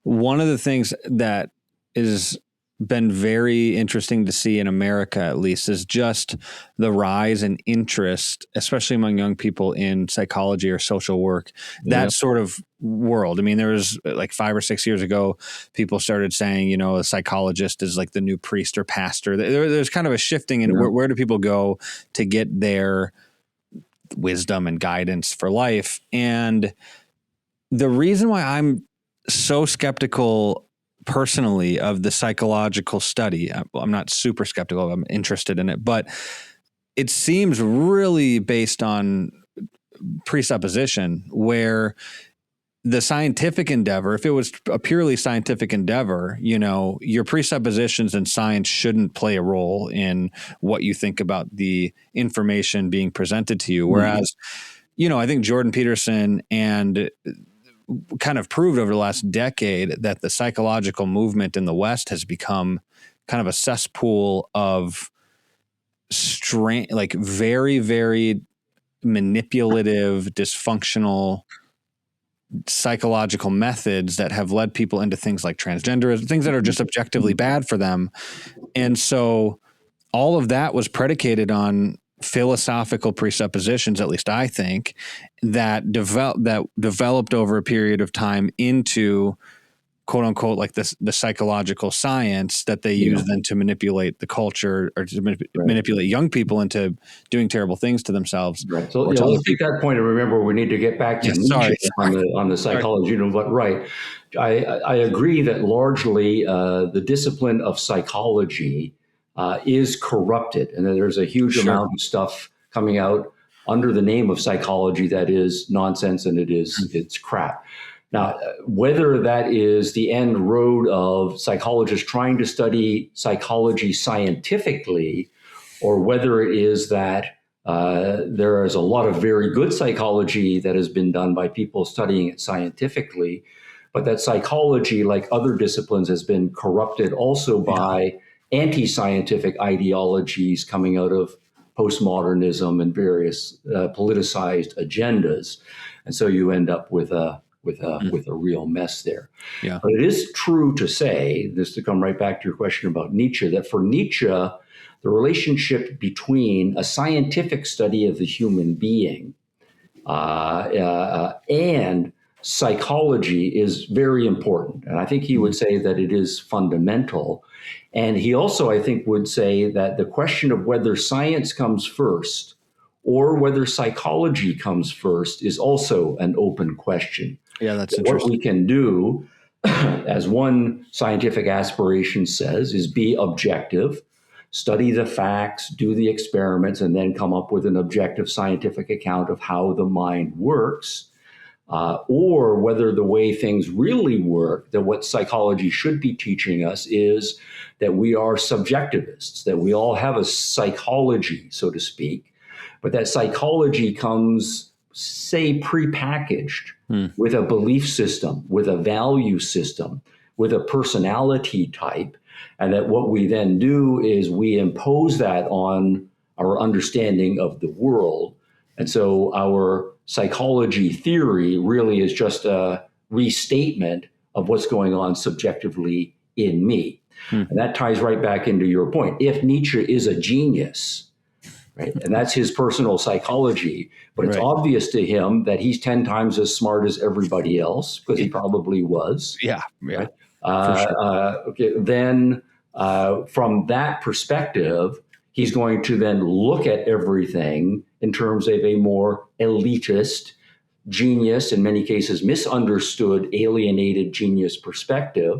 one of the things that is been very interesting to see in America, at least, is just the rise in interest, especially among young people, in psychology or social work, that sort of world. I mean, there was like 5 or 6 years ago, people started saying, a psychologist is like the new priest or pastor. There's kind of a shifting in where do people go to get their wisdom and guidance for life. And the reason why I'm so skeptical personally of the psychological study, I'm not super skeptical, I'm interested in it, but it seems really based on presupposition, where the scientific endeavor, if it was a purely scientific endeavor, your presuppositions in science shouldn't play a role in what you think about the information being presented to you. Whereas, I think Jordan Peterson and kind of proved over the last decade that the psychological movement in the West has become kind of a cesspool of very, very manipulative, dysfunctional psychological methods that have led people into things like transgenderism, things that are just objectively bad for them. And so all of that was predicated on philosophical presuppositions, at least I think, that developed over a period of time into quote unquote, like the psychological science that they use then to manipulate the culture or to manipulate young people into doing terrible things to themselves. Right. So let's take that point and remember we need to get back to Nietzsche on the psychology. But I agree that largely the discipline of psychology is corrupted, and that there's a huge amount of stuff coming out under the name of psychology that is nonsense and it's crap. Now, whether that is the end road of psychologists trying to study psychology scientifically, or whether it is that there is a lot of very good psychology that has been done by people studying it scientifically, but that psychology, like other disciplines, has been corrupted also by anti-scientific ideologies coming out of postmodernism and various politicized agendas. And so you end up with a real mess there. Yeah. But it is true to say, this to come right back to your question about Nietzsche, that for Nietzsche, the relationship between a scientific study of the human being and psychology is very important. And I think he would say that it is fundamental. And he also, I think, would say that the question of whether science comes first or whether psychology comes first is also an open question. Yeah, that's interesting. What we can do, as one scientific aspiration says, is be objective, study the facts, do the experiments, and then come up with an objective scientific account of how the mind works. Or whether the way things really work, that what psychology should be teaching us is that we are subjectivists, that we all have a psychology, so to speak, but that psychology comes, say, prepackaged with a belief system, with a value system, with a personality type, and that what we then do is we impose that on our understanding of the world. And so our psychology theory really is just a restatement of what's going on subjectively in me. And that ties right back into your point. If Nietzsche is a genius, right, and that's his personal psychology, but it's obvious to him that he's 10 times as smart as everybody else, because he probably was. Yeah. Right? Then from that perspective, he's going to then look at everything in terms of a more elitist, genius, in many cases misunderstood, alienated genius perspective.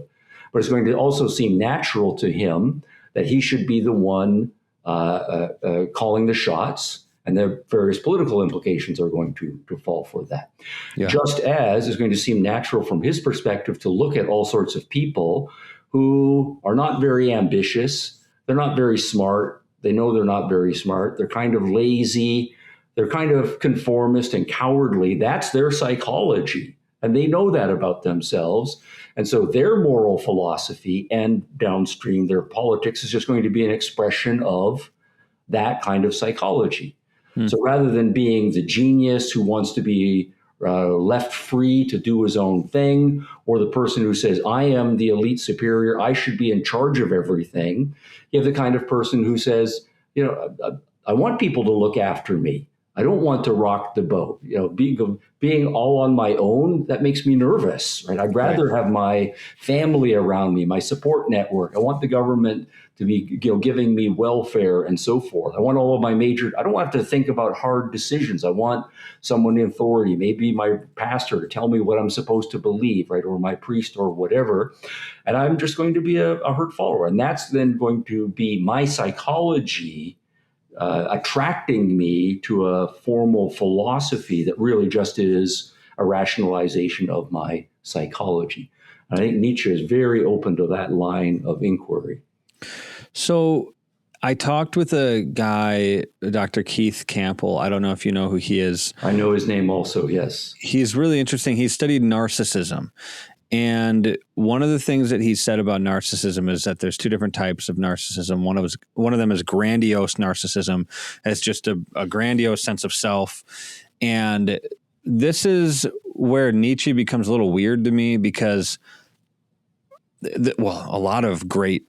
But it's going to also seem natural to him that he should be the one calling the shots, and the various political implications are going to fall for that. Yeah. Just as it's going to seem natural from his perspective to look at all sorts of people who are not very ambitious, they're not very smart, they know they're not very smart, they're kind of lazy, they're kind of conformist and cowardly. That's their psychology, and they know that about themselves. And so their moral philosophy and downstream their politics is just going to be an expression of that kind of psychology. So rather than being the genius who wants to be left free to do his own thing, or the person who says, I am the elite superior, I should be in charge of everything, you have the kind of person who says, I want people to look after me. I don't want to rock the boat. Being all on my own, that makes me nervous, right? I'd rather have my family around me, my support network. I want the government to be giving me welfare and so forth. I want all of my I don't have to think about hard decisions. I want someone in authority, maybe my pastor, to tell me what I'm supposed to believe, right? Or my priest or whatever. And I'm just going to be a herd follower. And that's then going to be my psychology attracting me to a formal philosophy that really just is a rationalization of my psychology. And I think Nietzsche is very open to that line of inquiry. So I talked with a guy, Dr. Keith Campbell. I don't know if you know who he is. I know his name also, yes. He's really interesting. He studied narcissism. And one of the things that he said about narcissism is that there's two different types of narcissism. One of them is grandiose narcissism. It's just a grandiose sense of self. And this is where Nietzsche becomes a little weird to me, because a lot of great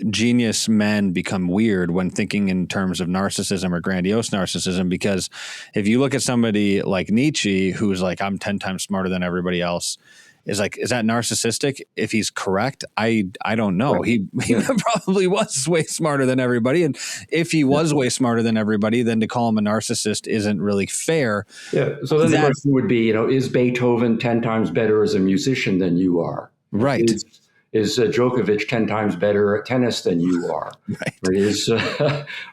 genius men become weird when thinking in terms of narcissism or grandiose narcissism, because if you look at somebody like Nietzsche, who's like, I'm 10 times smarter than everybody else, is that narcissistic? If he's correct, I don't know. Right. He probably was way smarter than everybody. And if he was way smarter than everybody, then to call him a narcissist isn't really fair. Yeah. So then the question would be, is Beethoven 10 times better as a musician than you are? Right. Is Djokovic 10 times better at tennis than you are? Right.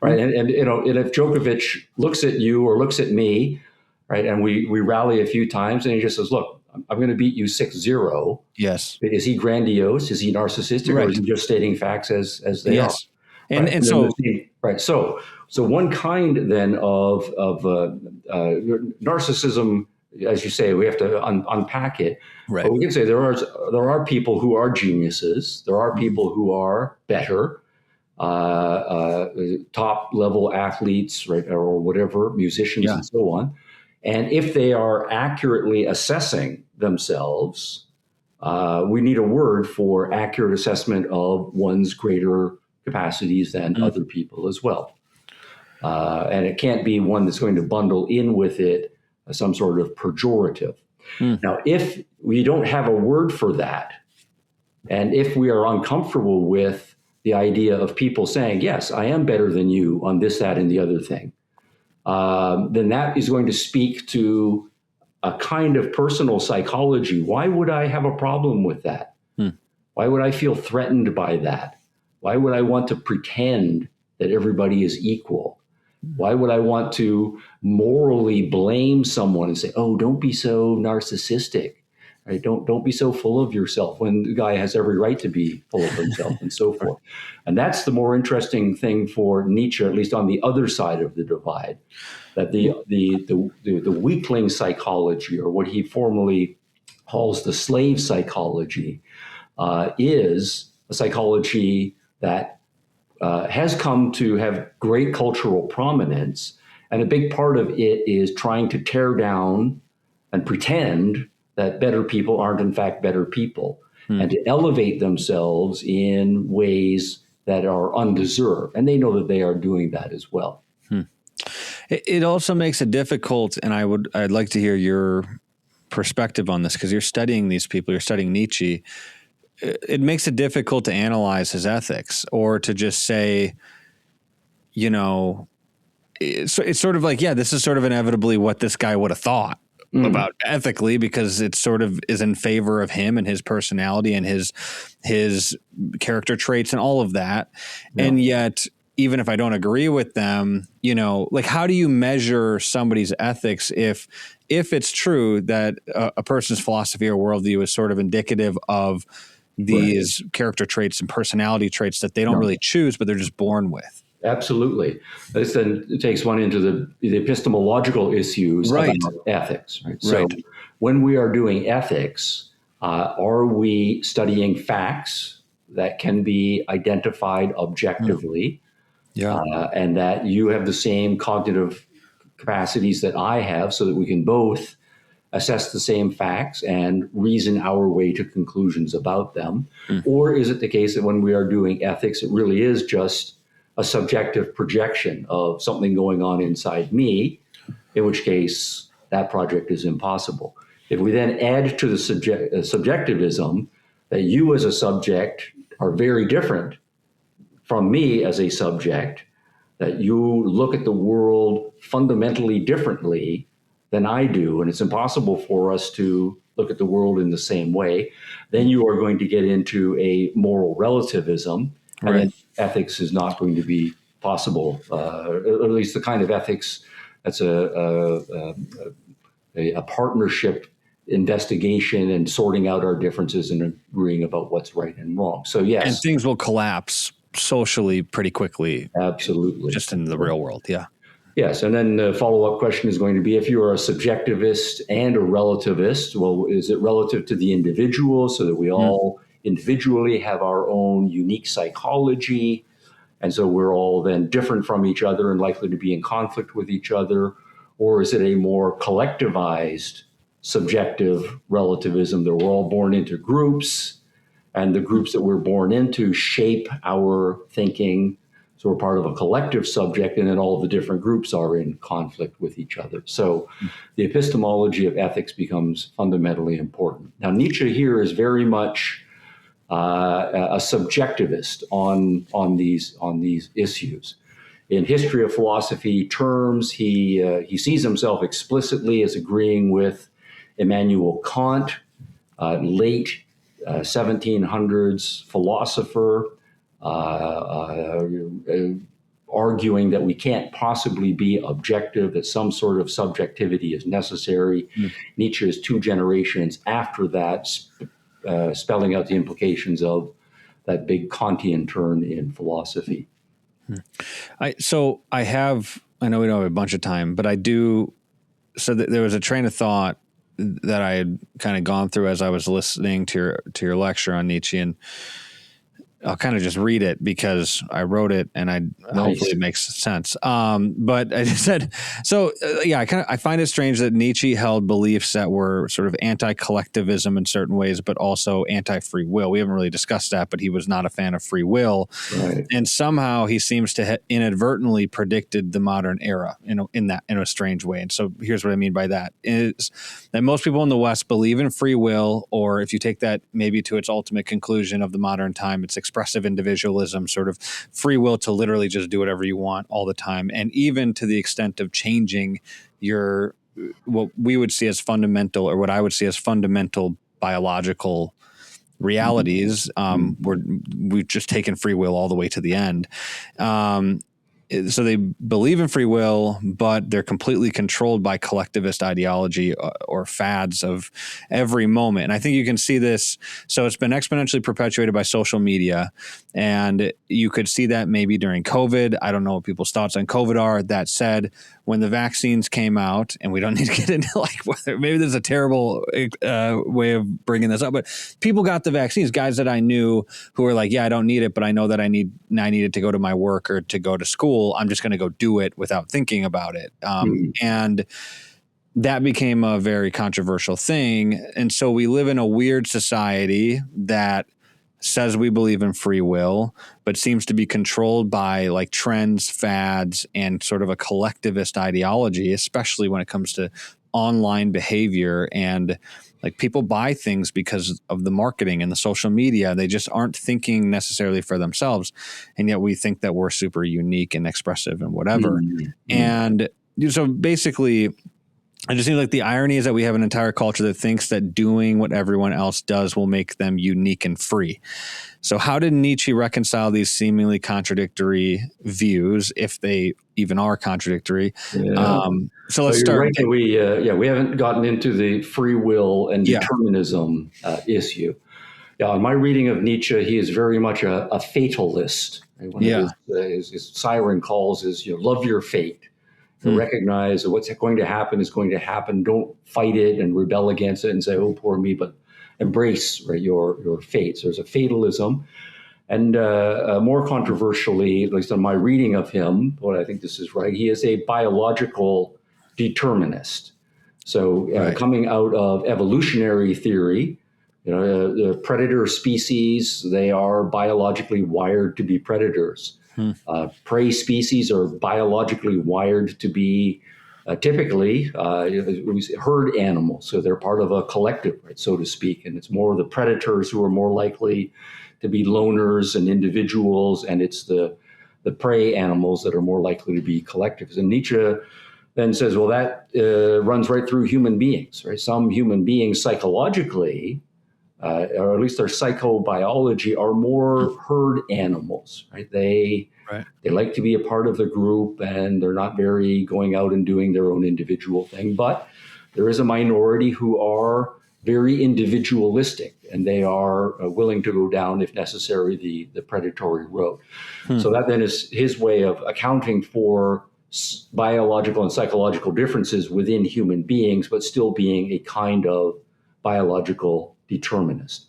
Right. And if Djokovic looks at you or looks at me, right, and we rally a few times, and he just says, look, I'm going to beat you 6-0. Yes. Is he grandiose? Is he narcissistic? Right. Or is he just stating facts as they are? And so right. So one kind then of narcissism, as you say, we have to unpack it. Right. But we can say there are people who are geniuses. There are people who are better, top level athletes, right, or whatever, musicians and so on. And if they are accurately assessing themselves, we need a word for accurate assessment of one's greater capacities than other people as well. And it can't be one that's going to bundle in with it some sort of pejorative. Now, if we don't have a word for that, and if we are uncomfortable with the idea of people saying, yes, I am better than you on this, that, and the other thing, then that is going to speak to a kind of personal psychology. Why would I have a problem with that? Why would I feel threatened by that? Why would I want to pretend that everybody is equal? Why would I want to morally blame someone and say, oh, don't be so narcissistic, right? Don't be so full of yourself, when the guy has every right to be full of himself and so forth. And that's the more interesting thing for Nietzsche, at least on the other side of the divide, that the weakling psychology, or what he formerly calls the slave psychology, is a psychology that has come to have great cultural prominence. And a big part of it is trying to tear down and pretend that better people aren't in fact better people, and to elevate themselves in ways that are undeserved. And they know that they are doing that as well. It also makes it difficult, and I'd like to hear your perspective on this, because you're studying these people, you're studying Nietzsche. It makes it difficult to analyze his ethics, or to just say, it's sort of like, this is sort of inevitably what this guy would have thought about ethically, because it sort of is in favor of him and his personality and his character traits and all of that. Yeah. And yet, even if I don't agree with them, like, how do you measure somebody's ethics if it's true that a person's philosophy or worldview is sort of indicative of these character traits and personality traits that they don't really choose, but they're just born with? Absolutely. This then takes one into the epistemological issues about ethics. Right? So when we are doing ethics, are we studying facts that can be identified objectively, and that you have the same cognitive capacities that I have, so that we can both assess the same facts and reason our way to conclusions about them? Or is it the case that when we are doing ethics, it really is just a subjective projection of something going on inside me, in which case that project is impossible? If we then add to the subjectivism that you as a subject are very different from me as a subject, that you look at the world fundamentally differently than I do, and it's impossible for us to look at the world in the same way, then you are going to get into a moral relativism, and then ethics is not going to be possible, or at least the kind of ethics that's a partnership investigation and sorting out our differences and agreeing about what's right and wrong. So yes. And things will collapse socially pretty quickly. Absolutely. Just in the real world. Yeah. Yes, and then the follow-up question is going to be, if you are a subjectivist and a relativist, well, is it relative to the individual so that we all individually have our own unique psychology, and so we're all then different from each other and likely to be in conflict with each other? Or is it a more collectivized subjective relativism that we're all born into groups, and the groups that we're born into shape our thinking? So we're part of a collective subject, and then all of the different groups are in conflict with each other. So the epistemology of ethics becomes fundamentally important. Now, Nietzsche here is very much a subjectivist on these issues. In history of philosophy terms, he sees himself explicitly as agreeing with Immanuel Kant, late 1700s philosopher, arguing that we can't possibly be objective, that some sort of subjectivity is necessary. Nietzsche is 2 generations after that, spelling out the implications of that big Kantian turn in philosophy. I know we don't have a bunch of time, but I do. So there was a train of thought that I had kind of gone through as I was listening to your lecture on Nietzsche, and I'll kind of just read it because I wrote it and hopefully it makes sense. But I just said, I find it strange that Nietzsche held beliefs that were sort of anti-collectivism in certain ways, but also anti-free will. We haven't really discussed that, but he was not a fan of free will. Right. And somehow he seems to have inadvertently predicted the modern era in a strange way. And so here's what I mean by that is that most people in the West believe in free will, or if you take that maybe to its ultimate conclusion of the modern time, it's expressive individualism, sort of free will to literally just do whatever you want all the time. And even to the extent of changing what we would see as fundamental, or what I would see as fundamental biological realities. We've just taken free will all the way to the end. So they believe in free will, but they're completely controlled by collectivist ideology or fads of every moment. And I think you can see this. So it's been exponentially perpetuated by social media. And you could see that maybe during COVID. I don't know what people's thoughts on COVID are. That said, when the vaccines came out, and we don't need to get into like whether maybe there's a terrible way of bringing this up, but people got the vaccines, guys that I knew who were like, yeah, I don't need it, but I know that I needed to go to my work or to go to school. I'm just going to go do it without thinking about it. And that became a very controversial thing. And so we live in a weird society that says we believe in free will, but seems to be controlled by like trends, fads, and sort of a collectivist ideology, especially when it comes to online behavior. And like people buy things because of the marketing and the social media. They just aren't thinking necessarily for themselves. And yet we think that we're super unique and expressive and whatever. And so basically, it just seems like the irony is that we have an entire culture that thinks that doing what everyone else does will make them unique and free. So how did Nietzsche reconcile these seemingly contradictory views, if they even are contradictory? So let's start. Right. We haven't gotten into the free will and determinism issue. Yeah, in my reading of Nietzsche, he is very much a fatalist. Right? One of his siren calls is, love your fate. To recognize that what's going to happen is going to happen. Don't fight it and rebel against it and say, oh, poor me, but embrace your fate. So there's a fatalism. And more controversially, at least on my reading of him, but I think this is right, he is a biological determinist. So coming out of evolutionary theory, the predator species, they are biologically wired to be predators. Prey species are biologically wired to be typically herd animals. So they're part of a collective, right, so to speak. And it's more the predators who are more likely to be loners and individuals, and it's the prey animals that are more likely to be collectives. And Nietzsche then says, well, that runs right through human beings, right? Some human beings psychologically, or at least their psychobiology, are more herd animals, right? They like to be a part of the group, and they're not very going out and doing their own individual thing. But there is a minority who are very individualistic, and they are willing to go down, if necessary, the predatory road. So that then is his way of accounting for biological and psychological differences within human beings, but still being a kind of biological determinist.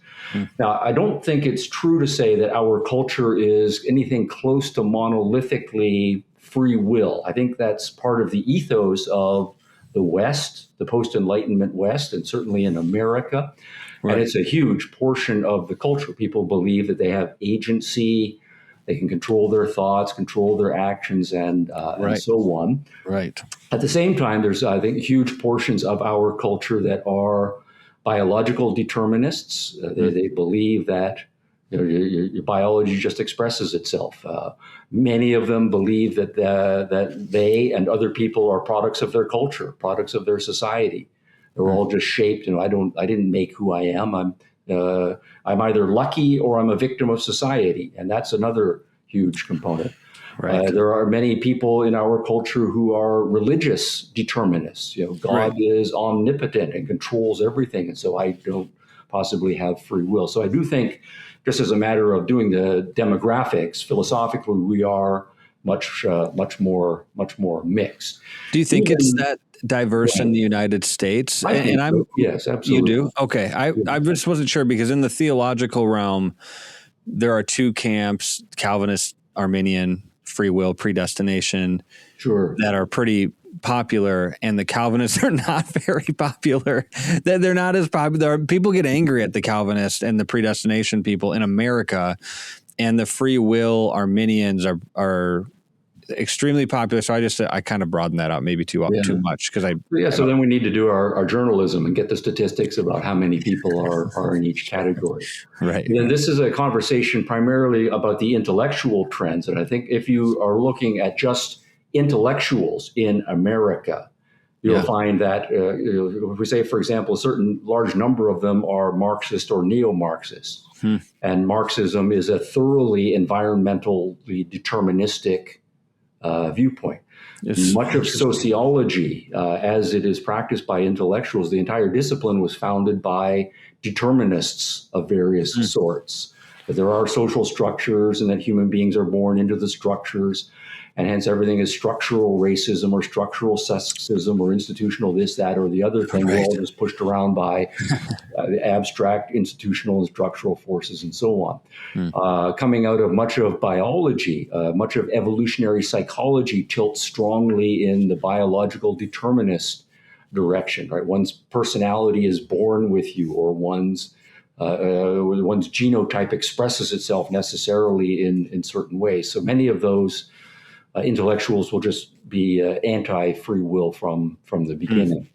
Now, I don't think it's true to say that our culture is anything close to monolithically free will. I think that's part of the ethos of the West, the post-Enlightenment West, and certainly in America. Right. And it's a huge portion of the culture. People believe that they have agency, they can control their thoughts, control their actions, and so on. Right. At the same time, there's, I think, huge portions of our culture that are biological determinists. They believe that your biology just expresses itself. Many of them believe that they and other people are products of their culture, products of their society. They're all just shaped. I didn't make who I am. I'm either lucky or I'm a victim of society, and that's another huge component. Right. There are many people in our culture who are religious determinists. God is omnipotent and controls everything, and so I don't possibly have free will. So I do think, just as a matter of doing the demographics, philosophically, we are much more mixed. Do you think it's that diverse in the United States? Yes, absolutely. You do? Okay. I just wasn't sure, because in the theological realm, there are two camps: Calvinist, Arminian, free will, predestination, that are pretty popular, and the Calvinists are not very popular. They're not as popular. People get angry at the Calvinists and the predestination people in America, and the free will Arminians are extremely popular. So I kind of broadened that out maybe too much, because so then we need to do our journalism and get the statistics about how many people are in each category. Right. And then this is a conversation primarily about the intellectual trends. And I think if you are looking at just intellectuals in America, you'll find that if we say, for example, a certain large number of them are Marxist or neo-Marxist. And Marxism is a thoroughly environmentally deterministic viewpoint. Much of sociology, as it is practiced by intellectuals, the entire discipline was founded by determinists of various sorts. That there are social structures and that human beings are born into the structures, and hence everything is structural racism or structural sexism or institutional this, that, or the other thing. We're all just pushed around by abstract institutional and structural forces and so on. Coming out of much of biology, much of evolutionary psychology tilts strongly in the biological determinist direction. Right, one's personality is born with you, or one's genotype expresses itself necessarily in certain ways. So many of those intellectuals will just be anti-free will from the beginning.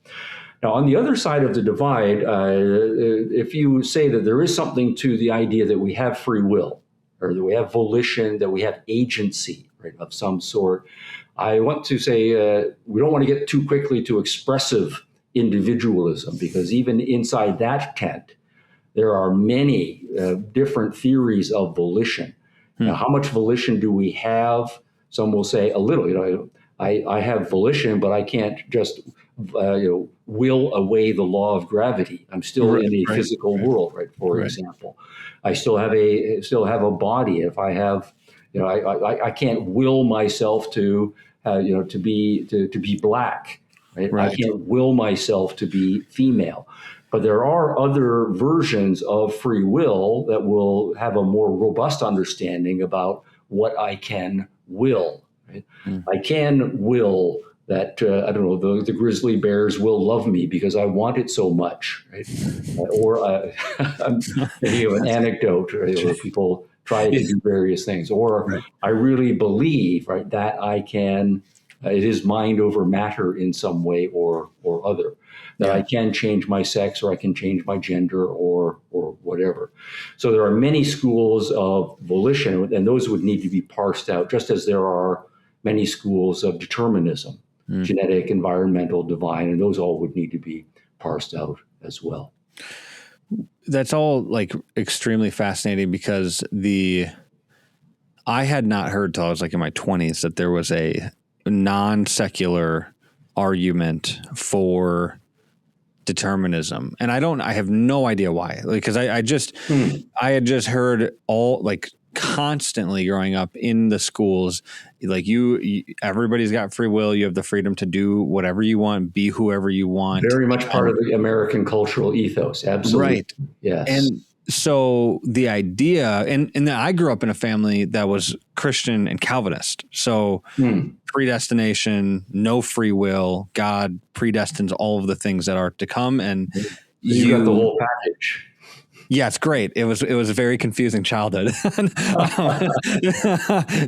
Now, on the other side of the divide, if you say that there is something to the idea that we have free will, or that we have volition, that we have agency, right, of some sort, I want to say we don't want to get too quickly to expressive individualism, because even inside that tent, there are many different theories of volition. Now, how much volition do we have? Some will say a little. I have volition, but I can't just will away the law of gravity. I'm still in a physical world, right? For example, I still have a body. If I have, I can't will myself to be black. Right? I can't will myself to be female. But there are other versions of free will that will have a more robust understanding about what I can will. Right? I can will that, the grizzly bears will love me because I want it so much. Right? Or I'm thinking of an anecdote where people try to do various things. Or I really believe, right, that I can, it is mind over matter in some way or other. That I can change my sex, or I can change my gender, or whatever. So there are many schools of volition, and those would need to be parsed out, just as there are many schools of determinism, genetic, environmental, divine, and those all would need to be parsed out as well. That's all extremely fascinating, because I had not heard till I was in my 20s that there was a non-secular argument for determinism. And I have no idea why, because I had just heard all constantly growing up in the schools, like everybody's got free will. You have the freedom to do whatever you want, be whoever you want. Very much part of the American cultural ethos. Absolutely. Right. Yes. And so the idea, and then I grew up in a family that was Christian and Calvinist. So predestination, no free will, God predestines all of the things that are to come. And you got the whole package. Yeah, it's great. It was a very confusing childhood.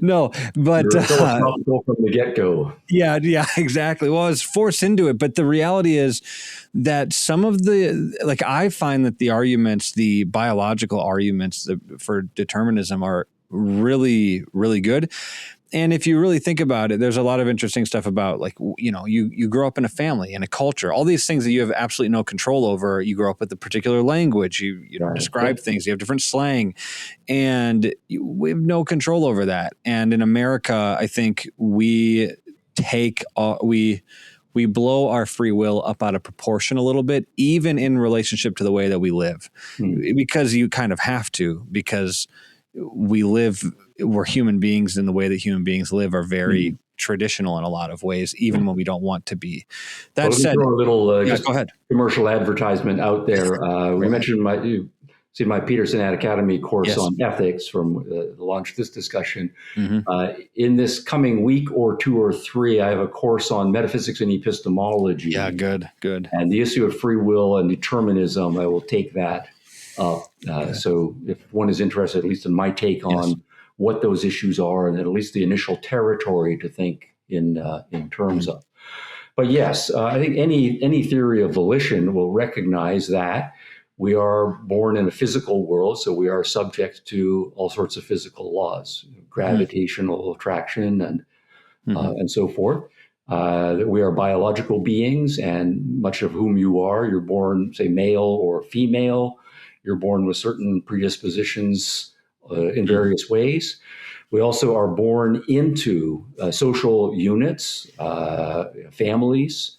No, but You're philosophical from the get-go. Yeah, exactly. Well, I was forced into it, but the reality is that some of I find that the arguments, the biological arguments for determinism are really, really good. And if you really think about it, there's a lot of interesting stuff about, like, you grow up in a family, in a culture, all these things that you have absolutely no control over. You grow up with a particular language, you describe things, you have different slang, and we have no control over that. And in America, I think we blow our free will up out of proportion a little bit, even in relationship to the way that we live, because you kind of have to, because we're human beings, and the way that human beings live are very traditional in a lot of ways, even when we don't want to be. That said, throw a little go ahead. Commercial advertisement out there. We mentioned my Peterson Academy course on ethics from the launch of this discussion. In this coming week or two or three, I have a course on metaphysics and epistemology. Yeah, good. And the issue of free will and determinism, I will take that up. So if one is interested, at least in my take on what those issues are, and at least the initial territory to think in terms of. But yes, I think any theory of volition will recognize that we are born in a physical world, so we are subject to all sorts of physical laws, gravitational attraction and so forth. That we are biological beings, and much of whom you're born, say, male or female. You're born with certain predispositions in various ways. We also are born into social units, families,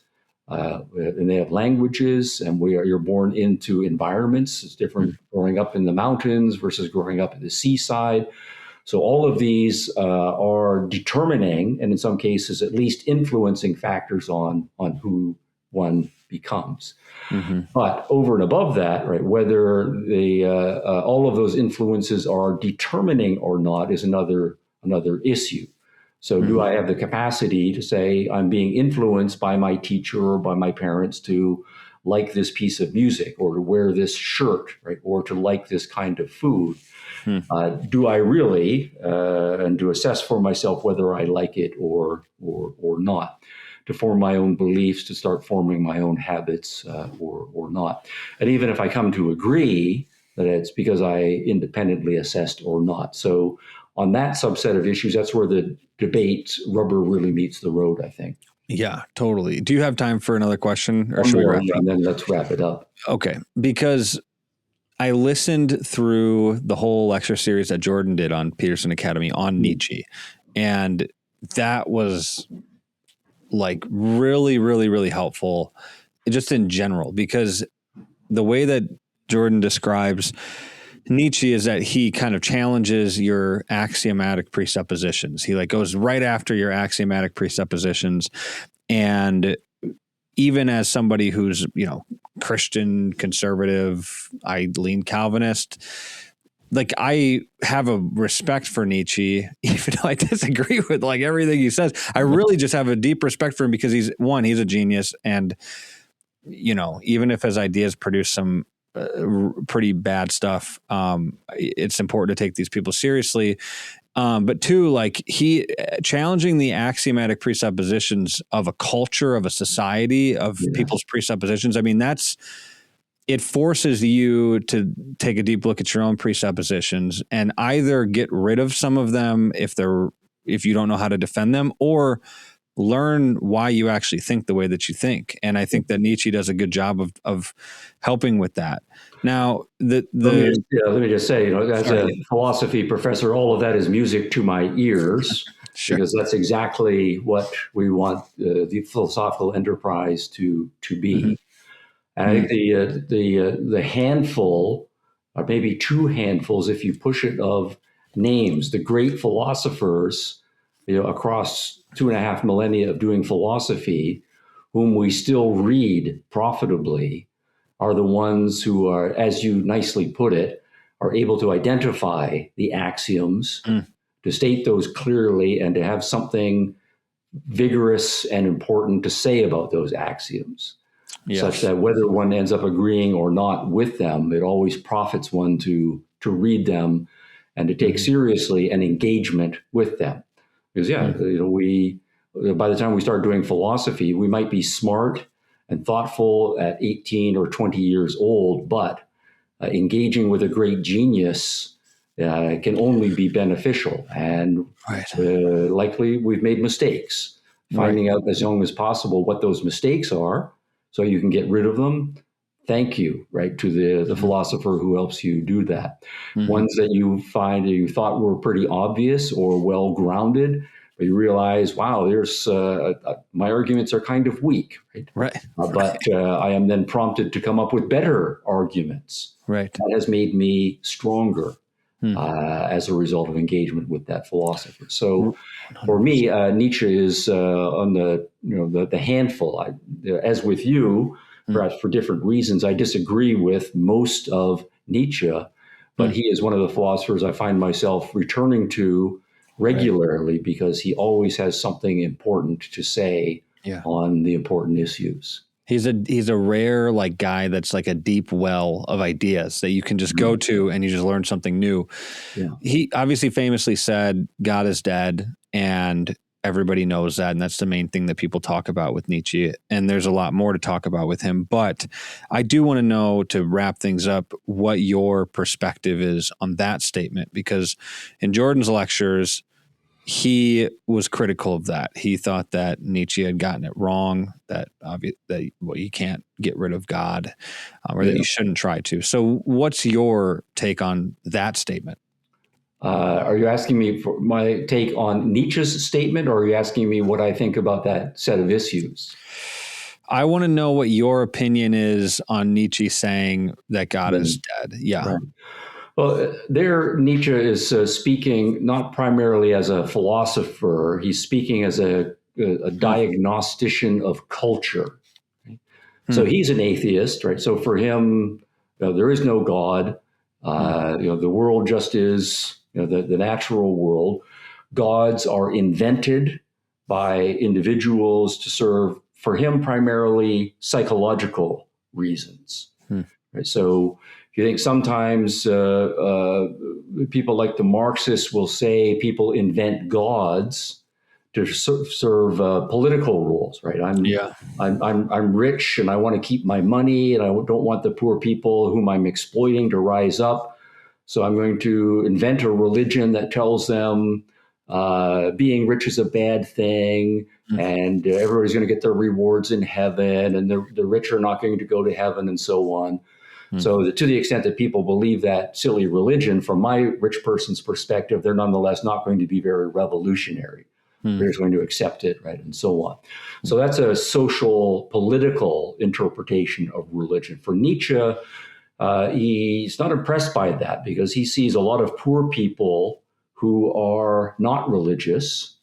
and they have languages, and you're born into environments. It's different growing up in the mountains versus growing up in the seaside. So all of these are determining, and in some cases at least influencing, factors on who one becomes. But over and above that, right, whether all of those influences are determining or not is another issue. So do I have the capacity to say I'm being influenced by my teacher or by my parents to like this piece of music, or to wear this shirt, right, or to like this kind of food? Do I really, and to assess for myself whether I like it or not, to form my own beliefs, to start forming my own habits or not. And even if I come to agree that it's because I independently assessed or not. So on that subset of issues, that's where the debate rubber really meets the road, I think. Yeah, totally. Do you have time for another question, or should we wrap it up? And then let's wrap it up. Okay, because I listened through the whole lecture series that Jordan did on Peterson Academy on Nietzsche, and that was like really, really, really helpful just in general, because the way that Jordan describes Nietzsche is that he kind of challenges your axiomatic presuppositions. He goes right after your axiomatic presuppositions. And even as somebody who's, Christian, conservative, I lean Calvinist, I have a respect for Nietzsche, even though I disagree with everything he says. I really just have a deep respect for him because he's a genius. And, even if his ideas produce some pretty bad stuff, it's important to take these people seriously. But two, he challenging the axiomatic presuppositions of a culture, of a society, of people's presuppositions. I mean, it forces you to take a deep look at your own presuppositions and either get rid of some of them if you don't know how to defend them, or learn why you actually think the way that you think. And I think that Nietzsche does a good job of helping with that. Now, let me just say, as a philosophy professor, all of that is music to my ears. Sure. Because that's exactly what we want the philosophical enterprise to be. And I think the handful, or maybe two handfuls, if you push it, of names, the great philosophers, across 2.5 millennia of doing philosophy, whom we still read profitably, are the ones who are, as you nicely put it, are able to identify the axioms, to state those clearly, and to have something vigorous and important to say about those axioms, such that whether one ends up agreeing or not with them, it always profits one to read them and to take seriously an engagement with them. Because we, by the time we start doing philosophy, we might be smart and thoughtful at 18 or 20 years old, but engaging with a great genius can only be beneficial. And likely we've made mistakes. Finding out as young as possible what those mistakes are so you can get rid of them. Thank you, to the philosopher who helps you do that. Ones that you find that you thought were pretty obvious or well-grounded, but you realize, wow, there's my arguments are kind of weak, but I am then prompted to come up with better arguments. That has made me stronger as a result of engagement with that philosopher. So, 100%. For me, Nietzsche is on the handful. As with you, perhaps for different reasons, I disagree with most of Nietzsche, but he is one of the philosophers I find myself returning to regularly because he always has something important to say on the important issues. He's a rare guy that's like a deep well of ideas that you can just go to and you just learn something new. Yeah. He obviously famously said, God is dead, and everybody knows that. And that's the main thing that people talk about with Nietzsche. And there's a lot more to talk about with him. But I do want to know, to wrap things up, what your perspective is on that statement, because in Jordan's lectures, he was critical of that. He thought that Nietzsche had gotten it wrong, that you can't get rid of God, or that you shouldn't try to. So what's your take on that statement? Are you asking me for my take on Nietzsche's statement, or are you asking me what I think about that set of issues? I want to know what your opinion is on Nietzsche saying that God is dead. Yeah. Right. Well, there Nietzsche is speaking not primarily as a philosopher. He's speaking as a diagnostician of culture. So he's an atheist, right? So for him, there is no God. The world just is the natural world. Gods are invented by individuals to serve, for him, primarily psychological reasons. Right? So you think sometimes people like the Marxists will say people invent gods to serve political roles, right? I'm rich and I want to keep my money and I don't want the poor people whom I'm exploiting to rise up. So I'm going to invent a religion that tells them being rich is a bad thing, and everybody's going to get their rewards in heaven, and the rich are not going to go to heaven, and so on. So to the extent that people believe that silly religion, from my rich person's perspective, they're nonetheless not going to be very revolutionary. They're just going to accept it, right, and so on. So that's a social, political interpretation of religion. For Nietzsche, he's not impressed by that because he sees a lot of poor people who are not religious,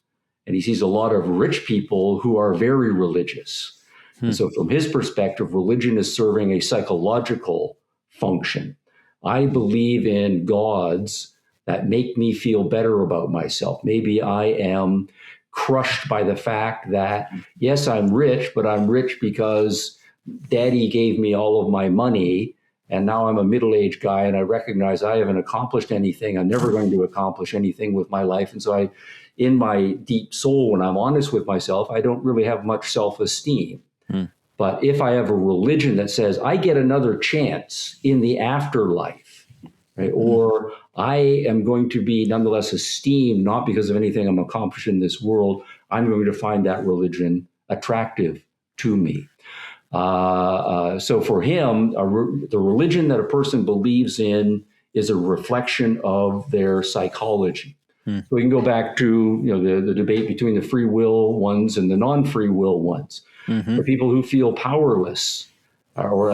and he sees a lot of rich people who are very religious. And so from his perspective, religion is serving a psychological function. I believe in gods that make me feel better about myself. Maybe I am crushed by the fact that, yes, I'm rich, but I'm rich because daddy gave me all of my money, and now I'm a middle-aged guy and I recognize I haven't accomplished anything. I'm never going to accomplish anything with my life. And so in my deep soul, when I'm honest with myself, I don't really have much self-esteem. But if I have a religion that says I get another chance in the afterlife, right, or I am going to be nonetheless esteemed, not because of anything I'm accomplishing in this world, I'm going to find that religion attractive to me. So for him, the religion that a person believes in is a reflection of their psychology. We can go back to the debate between the free will ones and the non-free will ones. For people who feel powerless, or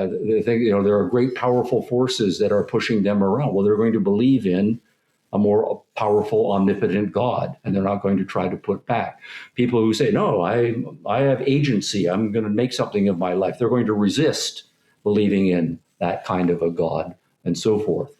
they think there are great powerful forces that are pushing them around, well, they're going to believe in a more powerful, omnipotent God, and they're not going to try to put back. People who say, no, I have agency, I'm going to make something of my life, they're going to resist believing in that kind of a God, and so forth.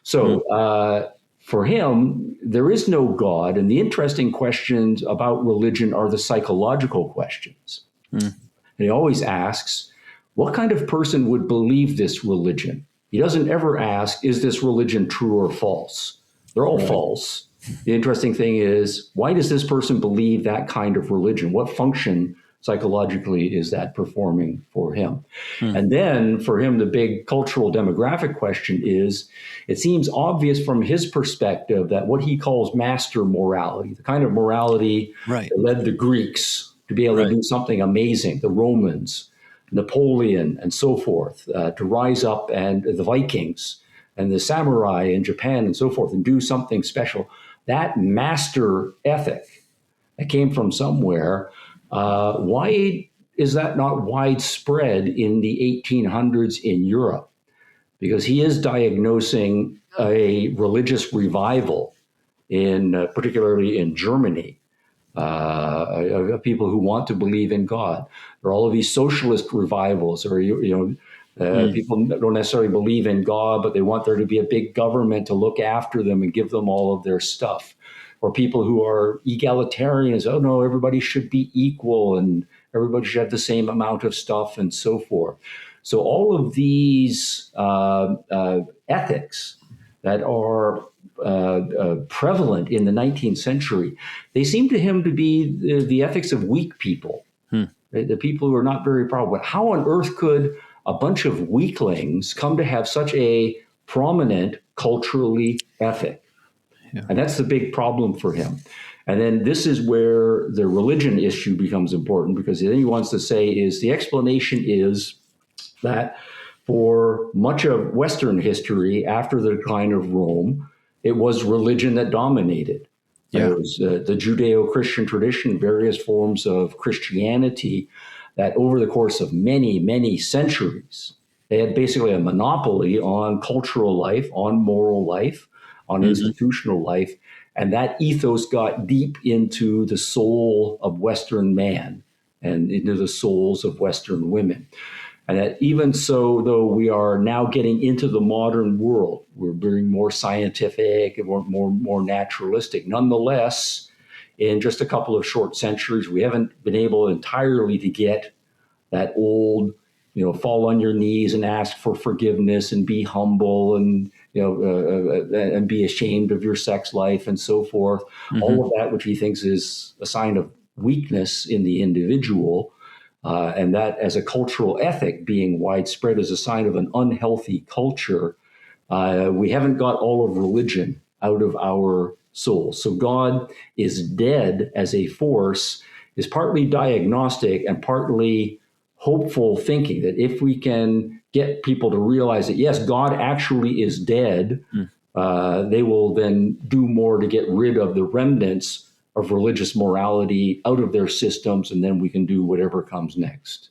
So for him, there is no God, and the interesting questions about religion are the psychological questions. And he always asks, what kind of person would believe this religion? He doesn't ever ask, is this religion true or false? They're all false. The interesting thing is, why does this person believe that kind of religion? What function psychologically is that performing for him? And then for him, the big cultural demographic question is, it seems obvious from his perspective that what he calls master morality, the kind of morality that led the Greeks to be able to do something amazing, the Romans, Napoleon, and so forth, to rise up, and the Vikings and the samurai in Japan and so forth, and do something special. That master ethic that came from somewhere, why is that not widespread in the 1800s in Europe? Because he is diagnosing a religious revival particularly in Germany, of people who want to believe in God. There are all of these socialist revivals, or people don't necessarily believe in God, but they want there to be a big government to look after them and give them all of their stuff. Or people who are egalitarians, oh no, everybody should be equal and everybody should have the same amount of stuff, and so forth. So all of these ethics that are prevalent in the 19th century, they seem to him to be the ethics of weak people, the people who are not very powerful. But how on earth could a bunch of weaklings come to have such a prominent culturally ethic? And that's the big problem for him. And then this is where the religion issue becomes important, because then he wants to say is the explanation is that for much of Western history after the decline of Rome, it was religion that dominated. There was the Judeo-Christian tradition, various forms of Christianity that over the course of many, many centuries, they had basically a monopoly on cultural life, on moral life, on institutional life. And that ethos got deep into the soul of Western man and into the souls of Western women. And that even so, though we are now getting into the modern world, we're being more scientific and more naturalistic. Nonetheless, in just a couple of short centuries, we haven't been able entirely to get that old, fall on your knees and ask for forgiveness and be humble and, and be ashamed of your sex life and so forth. All of that, which he thinks is a sign of weakness in the individual. And that as a cultural ethic being widespread is a sign of an unhealthy culture. We haven't got all of religion out of our soul. So God is dead as a force is partly diagnostic and partly hopeful thinking, that if we can get people to realize that, yes, God actually is dead, they will then do more to get rid of the remnants of religious morality out of their systems, and then we can do whatever comes next.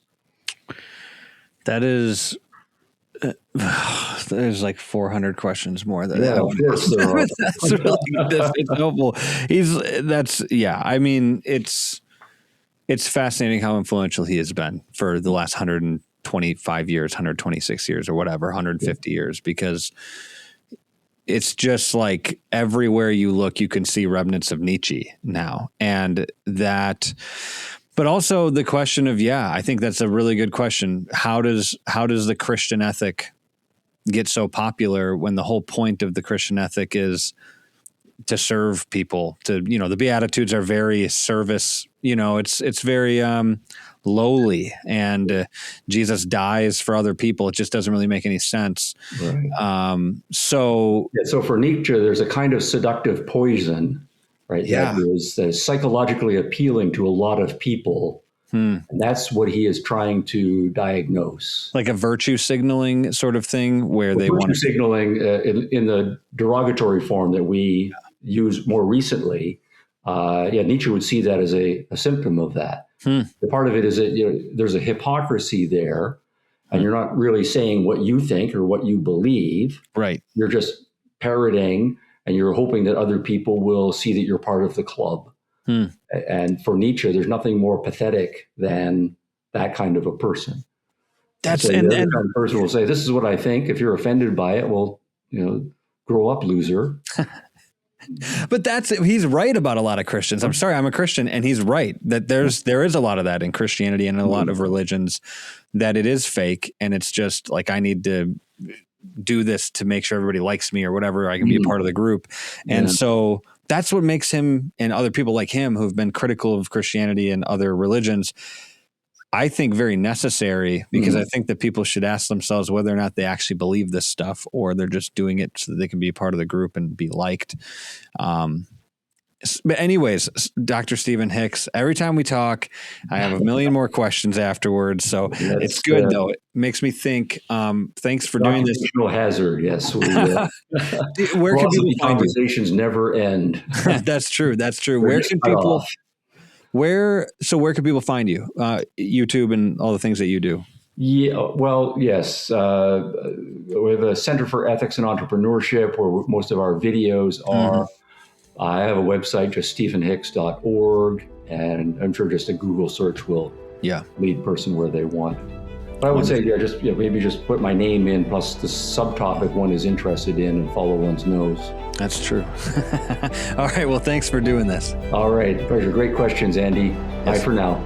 There's like 400 questions more. Of course there are. That's really, it's helpful. I mean, it's fascinating how influential he has been for the last 125 years, 126 years or whatever, 150 years, because it's just like everywhere you look, you can see remnants of Nietzsche now. And that, but also the question of, I think that's a really good question. How does the Christian ethic get so popular when the whole point of the Christian ethic is to serve people, the Beatitudes are very service, it's very lowly, and Jesus dies for other people. It just doesn't really make any sense. Right. So for Nietzsche, there's a kind of seductive poison, right? That is psychologically appealing to a lot of people. And that's what he is trying to diagnose. Like a virtue signaling sort of thing where they want to signaling in the derogatory form that we use more recently. Nietzsche would see that as a symptom of that. The part of it is that there's a hypocrisy there, and you're not really saying what you think or what you believe. Right. You're just parroting and you're hoping that other people will see that you're part of the club. And for Nietzsche, there's nothing more pathetic than that kind of a person. That's so and the other kind of person will say, "This is what I think." If you're offended by it, well, grow up, loser. But he's right about a lot of Christians. I'm sorry, I'm a Christian, and he's right that there is a lot of that in Christianity and in a lot of religions, that it is fake, and it's just like, I need to do this to make sure everybody likes me or whatever. I can be a part of the group. And so that's what makes him and other people like him who've been critical of Christianity and other religions, I think, very necessary, because I think that people should ask themselves whether or not they actually believe this stuff, or they're just doing it so that they can be a part of the group and be liked. But anyways, Dr. Stephen Hicks, every time we talk, I have a million more questions afterwards. So it's good, though. It makes me think. Thanks for doing this. Hazard, yes. Where can people find you? Conversations never end. That's true. That's true. Where can people? Where can people find you? YouTube and all the things that you do. Yeah, well, yes. We have a Center for Ethics and Entrepreneurship, where most of our videos are. I have a website, just stephenhicks.org, and I'm sure just a Google search will lead a person where they want. But I would say, maybe just put my name in, plus the subtopic one is interested in, and follow one's nose. That's true. All right. Well, thanks for doing this. All right. Pleasure. Great questions, Andy. Yes. Bye for now.